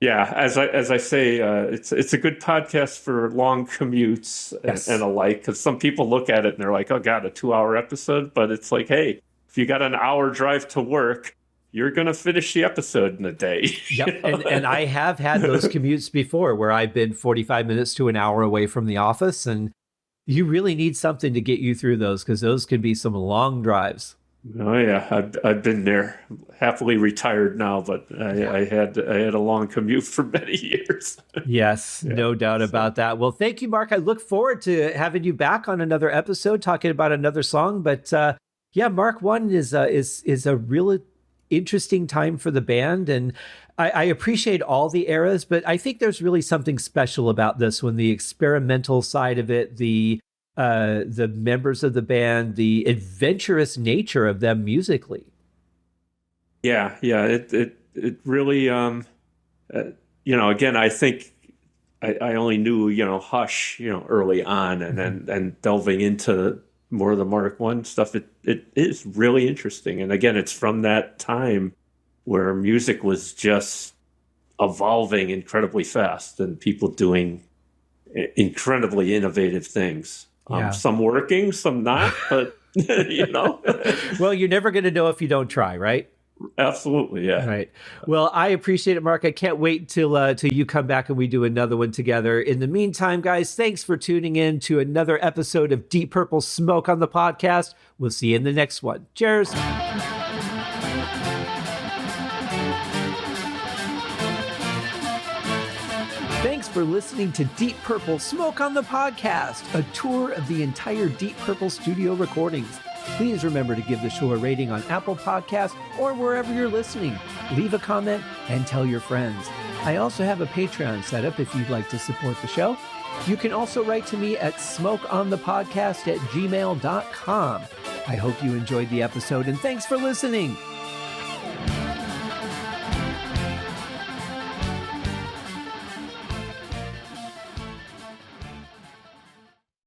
Yeah, as I say, it's a good podcast for long commutes and alike, because some people look at it and they're like, "Oh God, a 2-hour episode," but it's like, hey, if you got an hour drive to work, you're gonna finish the episode in a day. Yep, and I have had those commutes before where I've been 45 minutes to an hour away from the office, and you really need something to get you through those, because those can be some long drives. Oh yeah, I've been there. Happily retired now, but I had a long commute for many years. Yes, no doubt about that. Well, thank you, Mark. I look forward to having you back on another episode talking about another song. But yeah, Mark One is a really interesting time for the band, and I appreciate all the eras, but I think there's really something special about this one: the experimental side of it, the members of the band, the adventurous nature of them musically. Yeah, it really, again, I think I only knew, Hush, early on, and then delving into more of the Mark One stuff, it is really interesting. And again, it's from that time where music was just evolving incredibly fast and people doing incredibly innovative things. Some working, some not, but Well, you're never going to know if you don't try, right? Absolutely, yeah. Right. Well, I appreciate it, Mark. I can't wait till you come back and we do another one together. In the meantime, guys, thanks for tuning in to another episode of Deep Purple Smoke on the podcast. We'll see you in the next one. Cheers. Thanks for listening to Deep Purple Smoke on the podcast, a tour of the entire Deep Purple studio recordings. Please remember to give the show a rating on Apple Podcasts or wherever you're listening. Leave a comment and tell your friends. I also have a Patreon set up if you'd like to support the show. You can also write to me at smokeonthepodcast@gmail.com. I hope you enjoyed the episode, and thanks for listening.